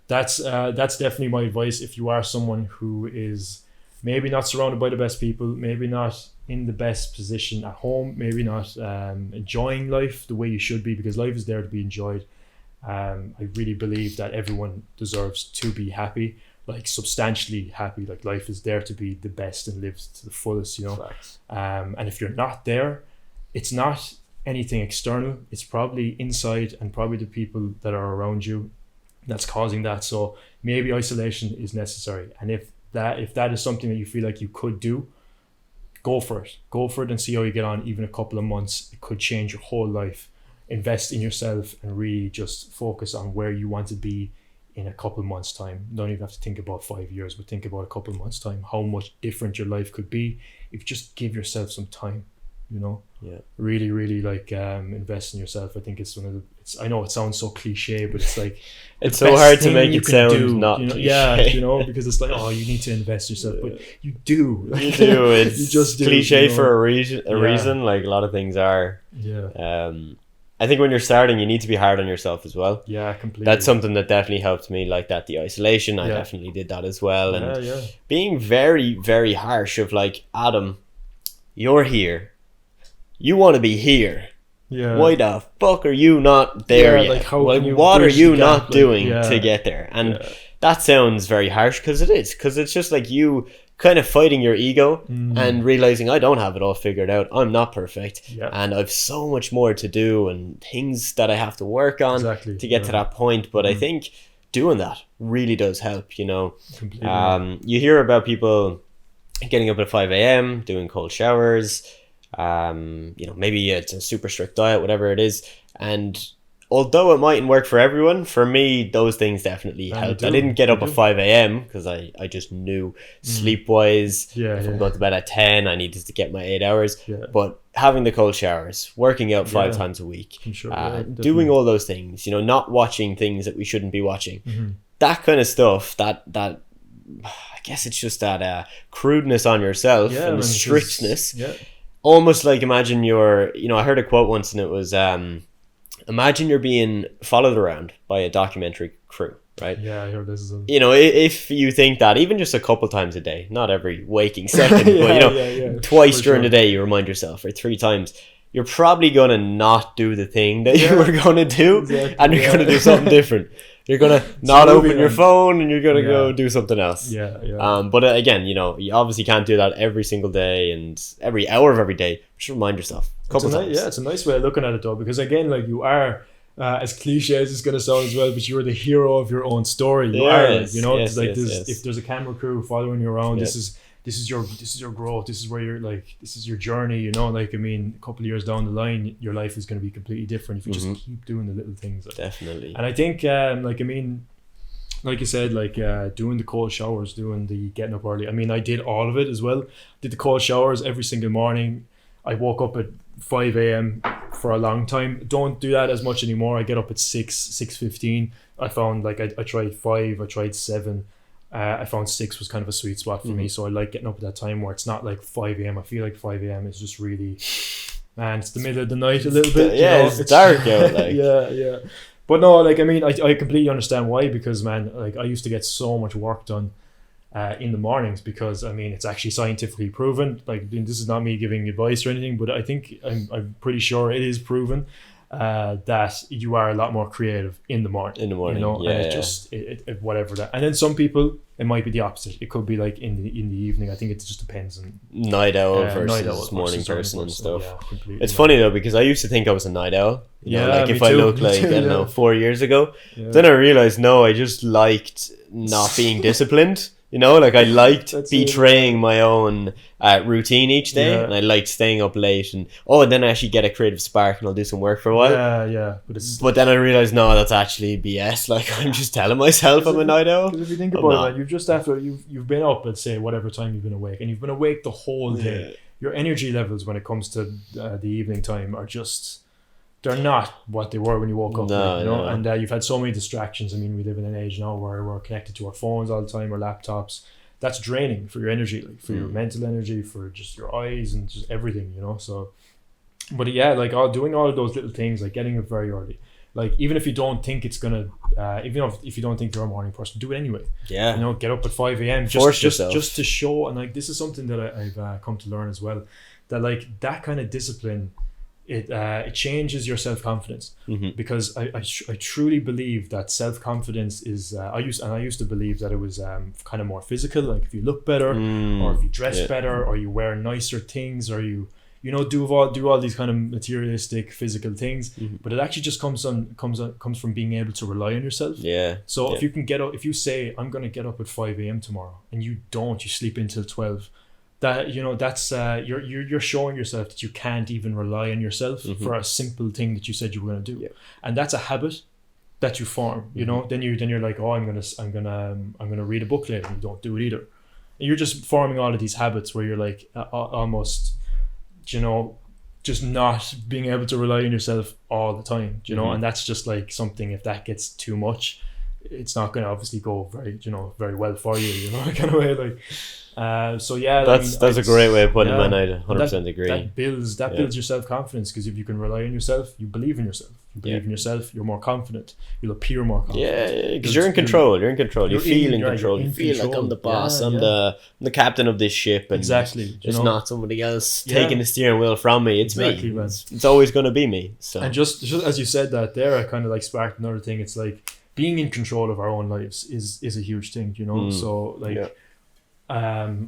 that's definitely my advice. If you are someone who is maybe not surrounded by the best people, maybe not in the best position at home, maybe not enjoying life the way you should be, because life is there to be enjoyed. I really believe that everyone deserves to be happy, like substantially happy. Like, life is there to be the best and lived to the fullest, you know. And if you're not there, it's not anything external. It's probably inside, and probably the people that are around you that's causing that. So maybe isolation is necessary. And if that is something that you feel like you could do, go for it and see how you get on. Even a couple of months, it could change your whole life. Invest in yourself and really just focus on where you want to be in a couple of months' time. You don't even have to think about 5 years, but think about a couple of months' time, how much different your life could be if you just give yourself some time, you know. Really, really, like, invest in yourself. I think it's I know it sounds so cliche, but it's like, it's so hard to make it sound not, you know, cliche. You know, because it's like, oh, you need to invest yourself, but you do. It's you just do, cliche, you know? For a reason. Like, a lot of things are. I think when you're starting, you need to be hard on yourself as well. Yeah, completely. That's something that definitely helped me, like that, the isolation. I definitely did that as well. And being very, very harsh of like, Adam, you're here. You want to be here. Why the fuck are you not there yet? Like, what are you not doing to get there? And that sounds very harsh, because it is. Because it's just like you kind of fighting your ego and realizing I don't have it all figured out. I'm not perfect. Yeah. And I've so much more to do and things that I have to work on to get to that point. But I think doing that really does help, you know. Completely. You hear about people getting up at 5 a.m., doing cold showers, you know, maybe it's a super strict diet, whatever it is. And although it mightn't work for everyone, for me, those things definitely helped. I didn't get up at 5 a.m. because I just knew sleep-wise, if I'm going to bed at 10, I needed to get my 8 hours. Yeah. But having the cold showers, working out 5 times a week, doing all those things, you know, not watching things that we shouldn't be watching, that kind of stuff, that I guess it's just that crudeness on yourself and the strictness. Almost like imagine you're, you know, I heard a quote once and it was, imagine you're being followed around by a documentary crew, right? Yeah, I heard this is you know, if you think that even just a couple times a day, not every waking second, but you know, twice during the day you remind yourself, or 3 times, you're probably going to not do the thing that you were going to do, and you're going to do something different. You're going to not open your phone and you're going to go do something else. But again, you know, you obviously can't do that every single day and every hour of every day. Just remind yourself a couple times. It's a nice way of looking at it though, because again, like you are, as cliche as it's going to sound as well, but you're the hero of your own story. You are, like, you know, it's like if there's a camera crew following you around, this is your growth. This is where you're like, this is your journey, you know, like, I mean, a couple of years down the line, your life is going to be completely different if you just keep doing the little things. Definitely. And I think, like, I mean, like you said, like, doing the cold showers, doing the getting up early. I mean, I did all of it as well. Did the cold showers every single morning. I woke up at 5 a.m. for a long time. Don't do that as much anymore. I get up at 6:15. I found, like, I tried 5, I tried 7. I found 6 was kind of a sweet spot for me, so I like getting up at that time where it's not like 5 a.m. I feel like 5 a.m. is just really, man, it's the middle of the night a little bit. Yeah, you know? it's dark out, like. Yeah. But no, like, I mean, I completely understand why, because, man, like, I used to get so much work done in the mornings, because, I mean, it's actually scientifically proven. Like, this is not me giving advice or anything, but I think I'm pretty sure it is proven that you are a lot more creative in the morning. You know, and it just whatever that. And then some people, it might be the opposite. It could be like in the evening. I think it just depends on night owl versus morning person and stuff. It's funny though, because I used to think I was a night owl. You know, like if I look like, I don't know, 4 years ago, then I realized no, I just liked not being disciplined. You know, like I liked betraying my own routine each day, and I liked staying up late, and then I actually get a creative spark and I'll do some work for a while. But then I realized, no, that's actually BS. Like, I'm just telling myself I'm a night owl. Because if you think about it, you've just you've been up, let's say, whatever time you've been awake, and you've been awake the whole day. Your energy levels when it comes to the evening time are just, they're not what they were when you woke up. And you've had so many distractions. I mean, we live in an age now where we're connected to our phones all the time, our laptops. That's draining for your energy, like for your mental energy, for just your eyes and just everything, you know. So, but yeah, like doing all of those little things, like getting up very early. Like, even if you don't think it's gonna, even if you don't think you're a morning person, do it anyway. Yeah. You know, get up at 5 a.m. just to show. And like, this is something that I've come to learn as well, that like that kind of discipline, it changes your self-confidence, because I truly believe that self-confidence is I used to believe that it was kind of more physical, like if you look better, or if you dress better, or you wear nicer things, or you know, do all these kind of materialistic physical things, but it actually just comes from being able to rely on yourself. So if you can if you say, I'm going to get up at 5 a.m. tomorrow, and you sleep until 12, that, you know, that's you're showing yourself that you can't even rely on yourself for a simple thing that you said you were going to do, and that's a habit that you form. You know, then you're like, oh, I'm gonna read a book later, and you don't do it either, and you're just forming all of these habits where you're like almost, you know, just not being able to rely on yourself all the time, you know, and that's just like something, if that gets too much, it's not going to obviously go very well for you, you know, kind of way, like. So yeah, that's a great way of putting it, man. I 100% agree. That builds your self-confidence, because if you can rely on yourself, you believe in yourself. You believe in yourself, you're more confident. You'll appear more confident. Yeah, because you're in control. You're in control. You feel in control. You feel like I'm the boss. I'm the captain of this ship. And exactly. It's not somebody else taking the steering wheel from me. It's me. Man. It's always going to be me. So. And just as you said that there, I kind of like sparked another thing. It's like being in control of our own lives is a huge thing, you know. So like.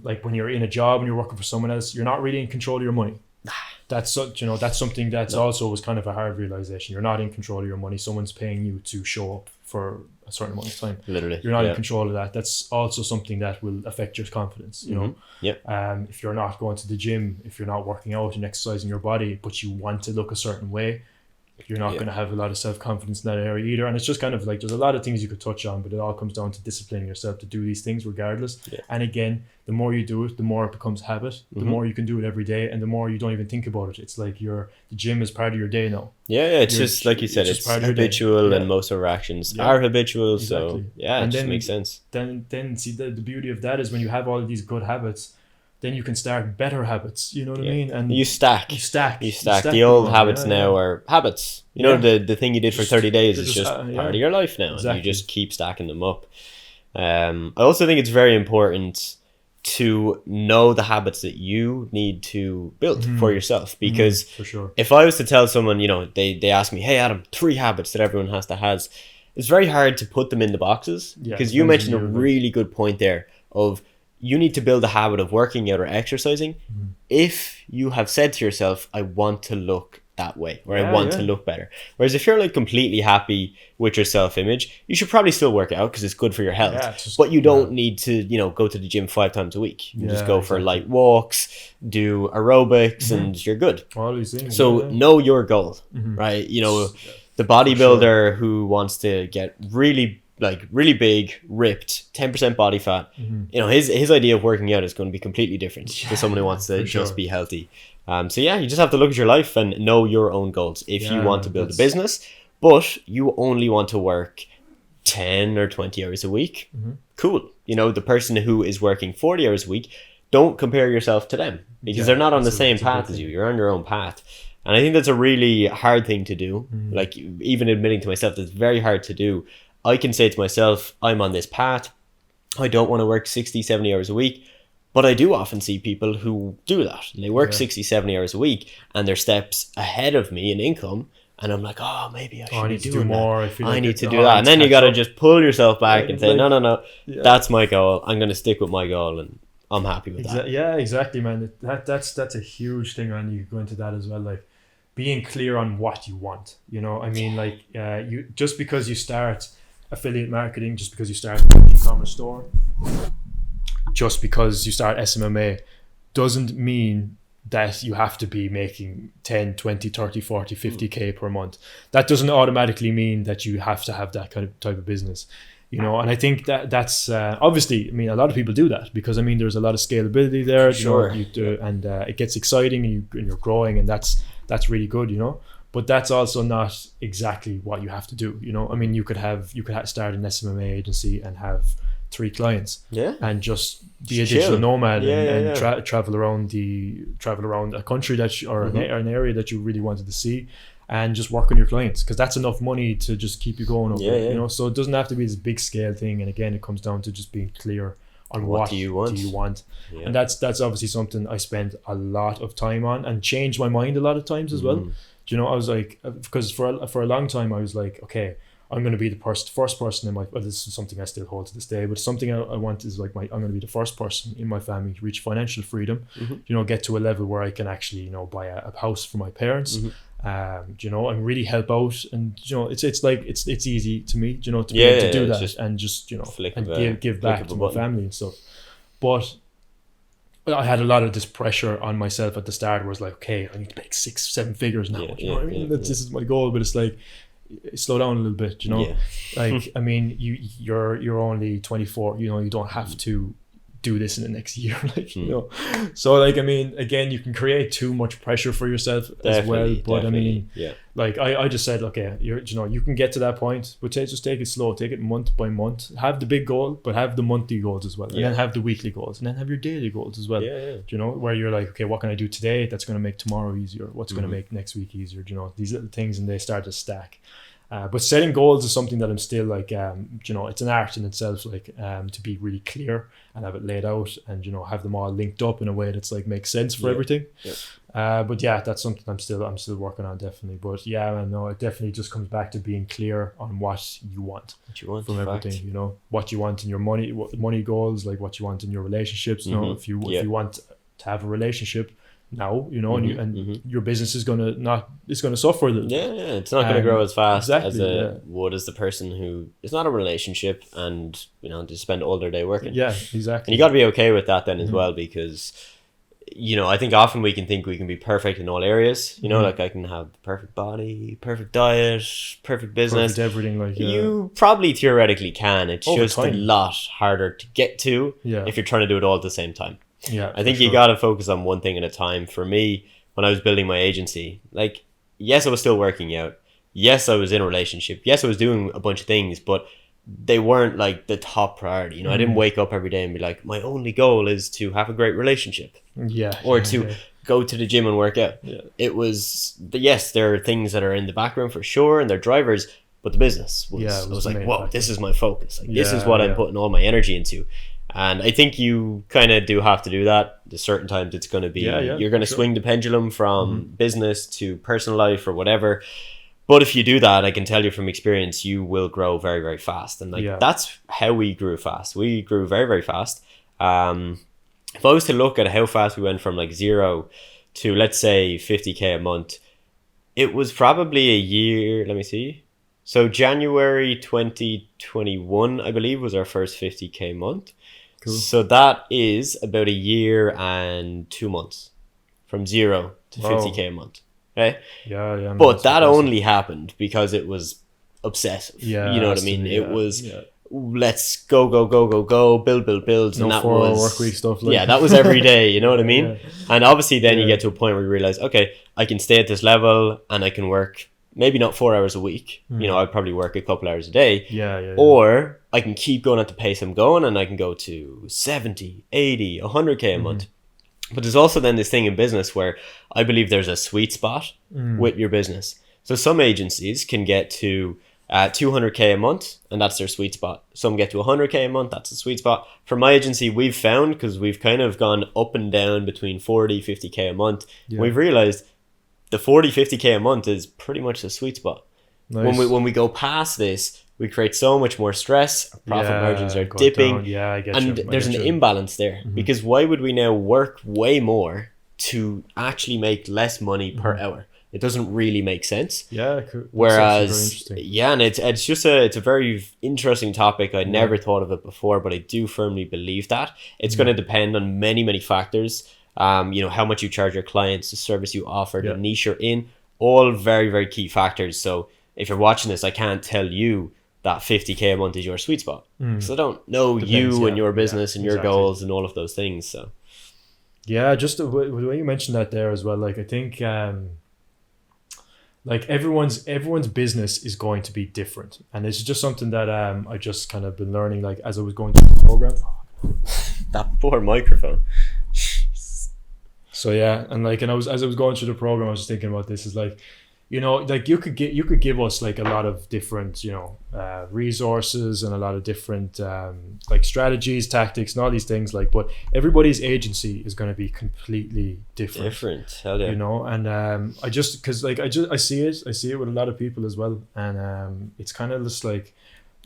like when you're in a job and you're working for someone else, you're not really in control of your money. That's something that's also was kind of a hard realization. You're not in control of your money. Someone's paying you to show up for a certain amount of time. Literally, you're not in control of that. That's also something that will affect your confidence. You know, if you're not going to the gym, if you're not working out and exercising your body, but you want to look a certain way, you're not going to have a lot of self-confidence in that area either. And it's just kind of like, there's a lot of things you could touch on, but it all comes down to disciplining yourself to do these things regardless. And again, the more you do it, the more it becomes habit, the more you can do it every day, and the more you don't even think about it. It's like the gym is part of your day now. It's just like you said, it's habitual, and most of our actions are habitual. Exactly. So it just makes sense. Then see, the beauty of that is when you have all of these good habits, then you can start better habits. You know what I mean? And you stack. The old habits now are habits. You know, the thing you did for 30 days is just part of your life now. Exactly. And you just keep stacking them up. I also think it's very important to know the habits that you need to build for yourself, because for sure. If I was to tell someone, you know, they ask me, hey Adam, 3 habits that everyone has to have, it's very hard to put them in the boxes, because you mentioned a really good point there of you need to build a habit of working out or exercising if you have said to yourself, I want to look that way, or I want to look better. Whereas if you're like completely happy with your self-image, you should probably still work out because it's good for your health, but you don't need to, you know, go to the gym 5 times a week. You just go for light walks, do aerobics, and you're good. All these things. So know your goal, right? You know, the bodybuilder who wants to get really big, ripped, 10% body fat, you know, his idea of working out is going to be completely different to someone who wants to just be healthy. So you just have to look at your life and know your own goals. If you want to build a business, but you only want to work 10 or 20 hours a week, cool. You know, the person who is working 40 hours a week, don't compare yourself to them, because they're not on the same path as you. You're on your own path. And I think that's a really hard thing to do. Like, even admitting to myself, that's very hard to do. I can say to myself, I'm on this path. I don't want to work 60, 70 hours a week. But I do often see people who do that. And they work 60, 70 hours a week, and they're steps ahead of me in income. And I'm like, oh, maybe I should need to do more. I need to do that. And then you got to just pull yourself back and say, no, that's my goal. I'm going to stick with my goal, and I'm happy with that. Yeah, exactly, man. That's a huge thing when you go into that as well. Like, being clear on what you want. You know, I mean, like, you just because you start affiliate marketing, just because you start an e-commerce store, just because you start SMMA, doesn't mean that you have to be making 10, 20, 30, 40, 50k per month. That doesn't automatically mean that you have to have that kind of type of business, you know. And I think that's obviously, I mean, a lot of people do that because, I mean, there's a lot of scalability there, and it gets exciting, and you're growing, and that's really good, you know. But that's also not exactly what you have to do, you know. I mean, you could start an SMMA agency and have 3 clients, and just be a digital nomad and travel around a country or an area that you really wanted to see, and just work on your clients, because that's enough money to just keep you going over you know. So it doesn't have to be this big scale thing, and again, it comes down to just being clear on what do you want. And that's obviously something I spent a lot of time on, and changed my mind a lot of times as well. You know, I was like, because for a long time I was like, okay, I'm going to be the first person in my, well, this is something I still hold to this day, but something I want is like I'm going to be the first person in my family to reach financial freedom, you know, get to a level where I can actually, you know, buy a house for my parents, you know, and really help out. And, you know, it's like, it's easy to me, you know, to be able to do that, and just, you know, and give back to my family and stuff. But I had a lot of this pressure on myself at the start, where I was like, okay, I need to make 6-7 figures now. You know what I mean? This is my goal, but it's like, slow down a little bit, you know. Like, I mean, you're only 24, you know, you don't have to do this in the next year, like, you know. So, like, I mean, again, you can create too much pressure for yourself as well. But I mean, like, I just said, okay, you know, you can get to that point, but just take it slow, take it month by month. Have the big goal, but have the monthly goals as well, and then have the weekly goals, and then have your daily goals as well. You know, where you're like, okay, what can I do today that's going to make tomorrow easier? What's going to make next week easier? You know, these little things, and they start to stack. But setting goals is something that I'm still like, you know, it's an art in itself, like, to be really clear and have it laid out, and, you know, have them all linked up in a way that's like makes sense for everything. But yeah, that's something I'm still working on, definitely. But yeah, I know it definitely just comes back to being clear on what you want from everything. You know, what you want in your money goals, like what you want in your relationships. You know, if you want to have a relationship now, you know, and your business is gonna suffer. It's not gonna grow as fast as would as the person who is not a relationship and, you know, to spend all their day working. Yeah, exactly. And you got to be okay with that then as well, because, you know, I think often we can think we can be perfect in all areas. You know, like I can have the perfect body, perfect diet, perfect business, perfect everything. Like you probably theoretically can. It's just a lot harder to get to if you're trying to do it all at the same time. Yeah, I think you got to focus on one thing at a time. For me, when I was building my agency, like, yes, I was still working out. Yes, I was in a relationship. Yes, I was doing a bunch of things, but they weren't like the top priority. You know, I didn't wake up every day and be like, my only goal is to have a great relationship. Or to go to the gym and work out. It was, yes, there are things that are in the background for sure, and they're drivers, but the business was, I was like, whoa, this is my focus. Like, this is what I'm putting all my energy into. And I think you kind of do have to do that. At certain times it's going to be, you're going to swing the pendulum from business to personal life or whatever. But if you do that, I can tell you from experience, you will grow very, very fast. And like that's how we grew fast. We grew very, very fast. If I was to look at how fast we went from like 0 to, let's say, 50K a month, it was probably a year. Let me see. So January 2021, I believe, was our first 50K month. Cool. So that is about a year and 2 months from 0 to 50K a month. Okay. Yeah. But that only happened because it was obsessive. Yeah. You know what I mean? It was let's go, build. No, and that 4 was work week stuff. Like. that was every day. You know what I mean? And obviously, then you get to a point where you realize, okay, I can stay at this level and I can work. Maybe not 4 hours a week. You know, I'd probably work a couple hours a day. Or I can keep going at the pace I'm going and I can go to 70, 80, 100K a month. But there's also then this thing in business where I believe there's a sweet spot with your business. So some agencies can get to 200K a month and that's their sweet spot. Some get to 100K a month, that's the sweet spot. For my agency, we've found, because we've kind of gone up and down between 40, 50K a month, we've realized the 40, 50K a month is pretty much the sweet spot. Nice. When we go past this, we create so much more stress. Profit margins are dipping. I get and you. There's an imbalance there. Because why would we now work way more to actually make less money per hour? It doesn't really make sense. Yeah, cool. Whereas, and it's just it's a very interesting topic. I never thought of it before, but I do firmly believe that it's going to depend on many, many factors. You know, how much you charge your clients, the service you offer, the niche you're in, all very, very key factors. So if you're watching this, I can't tell you that 50K a month is your sweet spot. Because I don't know you and your business and your goals and all of those things. So yeah, just the way you mentioned that there as well, like I think like everyone's business is going to be different. And it's just something that I just kind of been learning, like as I was going through the program. That poor microphone. So yeah, and like, and as I was going through the program, I was just thinking about this. Is like, you know, like you could give us like a lot of different, you know, resources and a lot of different like strategies, tactics, and all these things. Like, but everybody's agency is going to be completely different. Hell yeah. You know, and I just because like I see it with a lot of people as well, and it's kind of just like,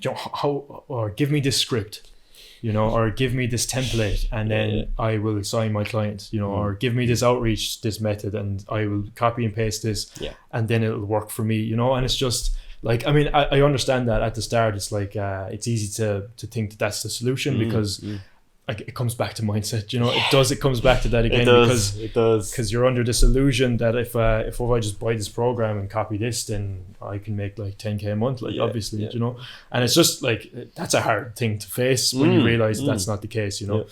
you know, or give me this script. You know, or give me this template and then I will sign my client, you know, or give me this outreach, this method, and I will copy and paste this and then it'll work for me, you know. And it's just like, I mean, I understand that at the start it's like it's easy to think that that's the solution because like it comes back to mindset, you know. It comes back to that again because you're under this illusion that if I just buy this program and copy this, then I can make like 10K a month, like obviously, you know. And it's just like that's a hard thing to face when you realize that's not the case, you know.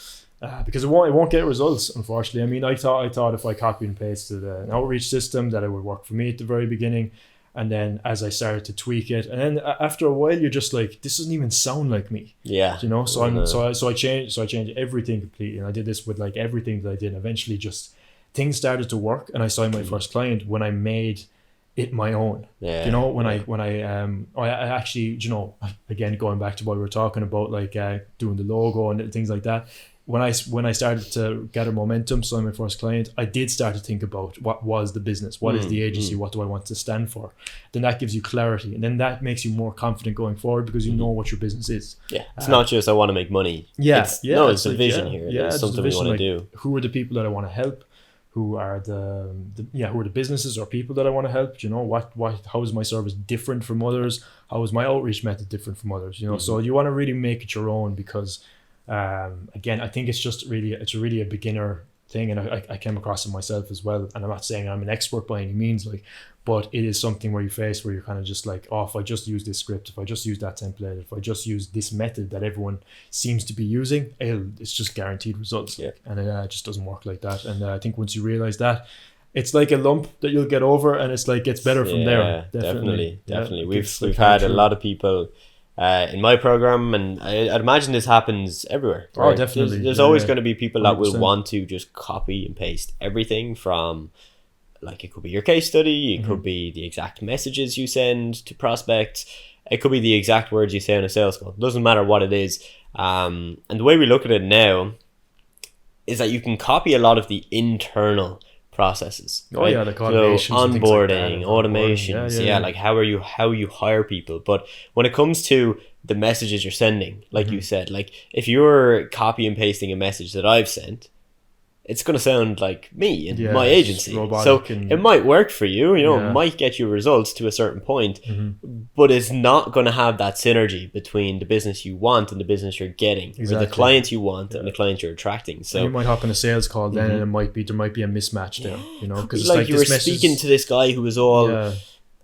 Because it won't get results, unfortunately. I mean, I thought if I copy and pasted an outreach system that it would work for me at the very beginning. And then as I started to tweak it, and then after a while, you're just like, this doesn't even sound like me. Yeah. You know, so I changed everything completely. And I did this with like everything that I did. And eventually just things started to work. And I signed my first client when I made it my own. Yeah. You know, when I actually, you know, again, going back to what we were talking about, like doing the logo and things like that. when I started to gather momentum, so I'm my first client, I did start to think about what was the business, what is the agency, what do I want to stand for? Then that gives you clarity, and then that makes you more confident going forward because you know what your business is. Yeah, it's not just I want to make money. It's a vision here. Yeah, it's something we want to do. Who are the people that I want to help? Who are who are the businesses or people that I want to help? You know, how is my service different from others? How is my outreach method different from others? You know, so you want to really make it your own because, again, I think it's really a beginner thing, and I came across it myself as well. And I'm not saying I'm an expert by any means, but it is something where you're kind of just like, oh, if I just use this script, if I just use that template, if I just use this method that everyone seems to be using, it's just guaranteed results. Yeah. And it just doesn't work like that. And I think once you realize that, it's like a lump that you'll get over, and it's like gets better from there. Definitely. Yeah, We've had a lot of people in my program, and I'd imagine this happens everywhere. Right? Oh, definitely. There's always going to be people 100%. that will want to just copy and paste everything from, like, it could be your case study, it could be the exact messages you send to prospects, it could be the exact words you say on a sales call. It doesn't matter what it is. And the way we look at it now is that you can copy a lot of the internal processes. Oh, right? Yeah, like automations, so onboarding, like automations, like how you hire people. But when it comes to the messages you're sending, like you said, like if you're copy and pasting a message that I've sent, it's going to sound like me and my agency. So it might work for you, it might get you results to a certain point, but it's not going to have that synergy between the business you want and the business you're getting, or the clients you want and the clients you're attracting. So and you might hop in a sales call then, and there might be a mismatch there, because like you were speaking to this guy who was all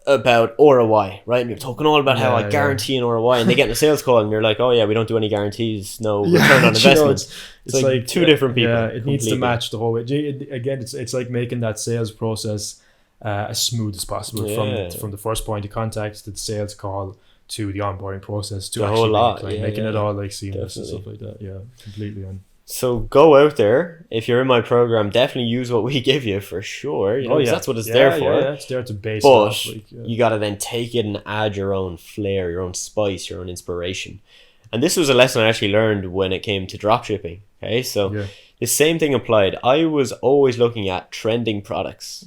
about ROI, right? And you're talking all about how I guarantee an ROI, and they get in a sales call and you're like, oh yeah, we don't do any guarantees, no return on investment. It's like two different people. Yeah, it needs to match the whole way. Again, it's like making that sales process as smooth as possible from the first point of contact to the sales call to the onboarding process to the whole lot, making it all like seamless and stuff like that. Yeah, completely. So go out there. If you're in my program, definitely use what we give you for sure. That's what it's there for. Yeah, it's there to base off. You got to then take it and add your own flair, your own spice, your own inspiration. And this was a lesson I actually learned when it came to dropshipping. Okay, so the same thing applied. I was always looking at trending products,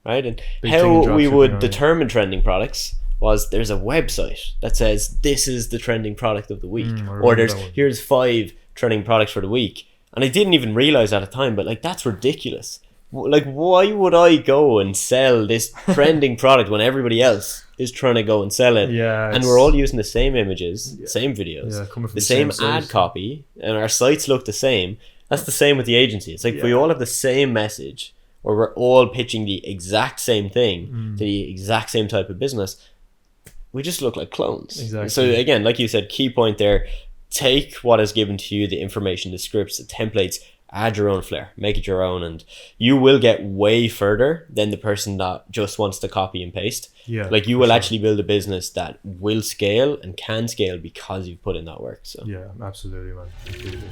right? And how we would determine trending products was there's a website that says this is the trending product of the week, or here's 5 trending products for the week. And I didn't even realize at the time, but like, that's ridiculous. Like, why would I go and sell this trending product when everybody else is trying to go and sell it? Yeah, and we're all using the same images, same videos, the same ad copy, and our sites look the same. That's the same with the agency. It's like we all have the same message, or we're all pitching the exact same thing to the exact same type of business. We just look like clones. Exactly. So again, like you said, key point there, take what is given to you, the information, the scripts, the templates, add your own flair, make it your own, and you will get way further than the person that just wants to copy and paste. Like you will actually build a business that will scale and can scale because you've put in that work. So yeah, absolutely, man. Completely.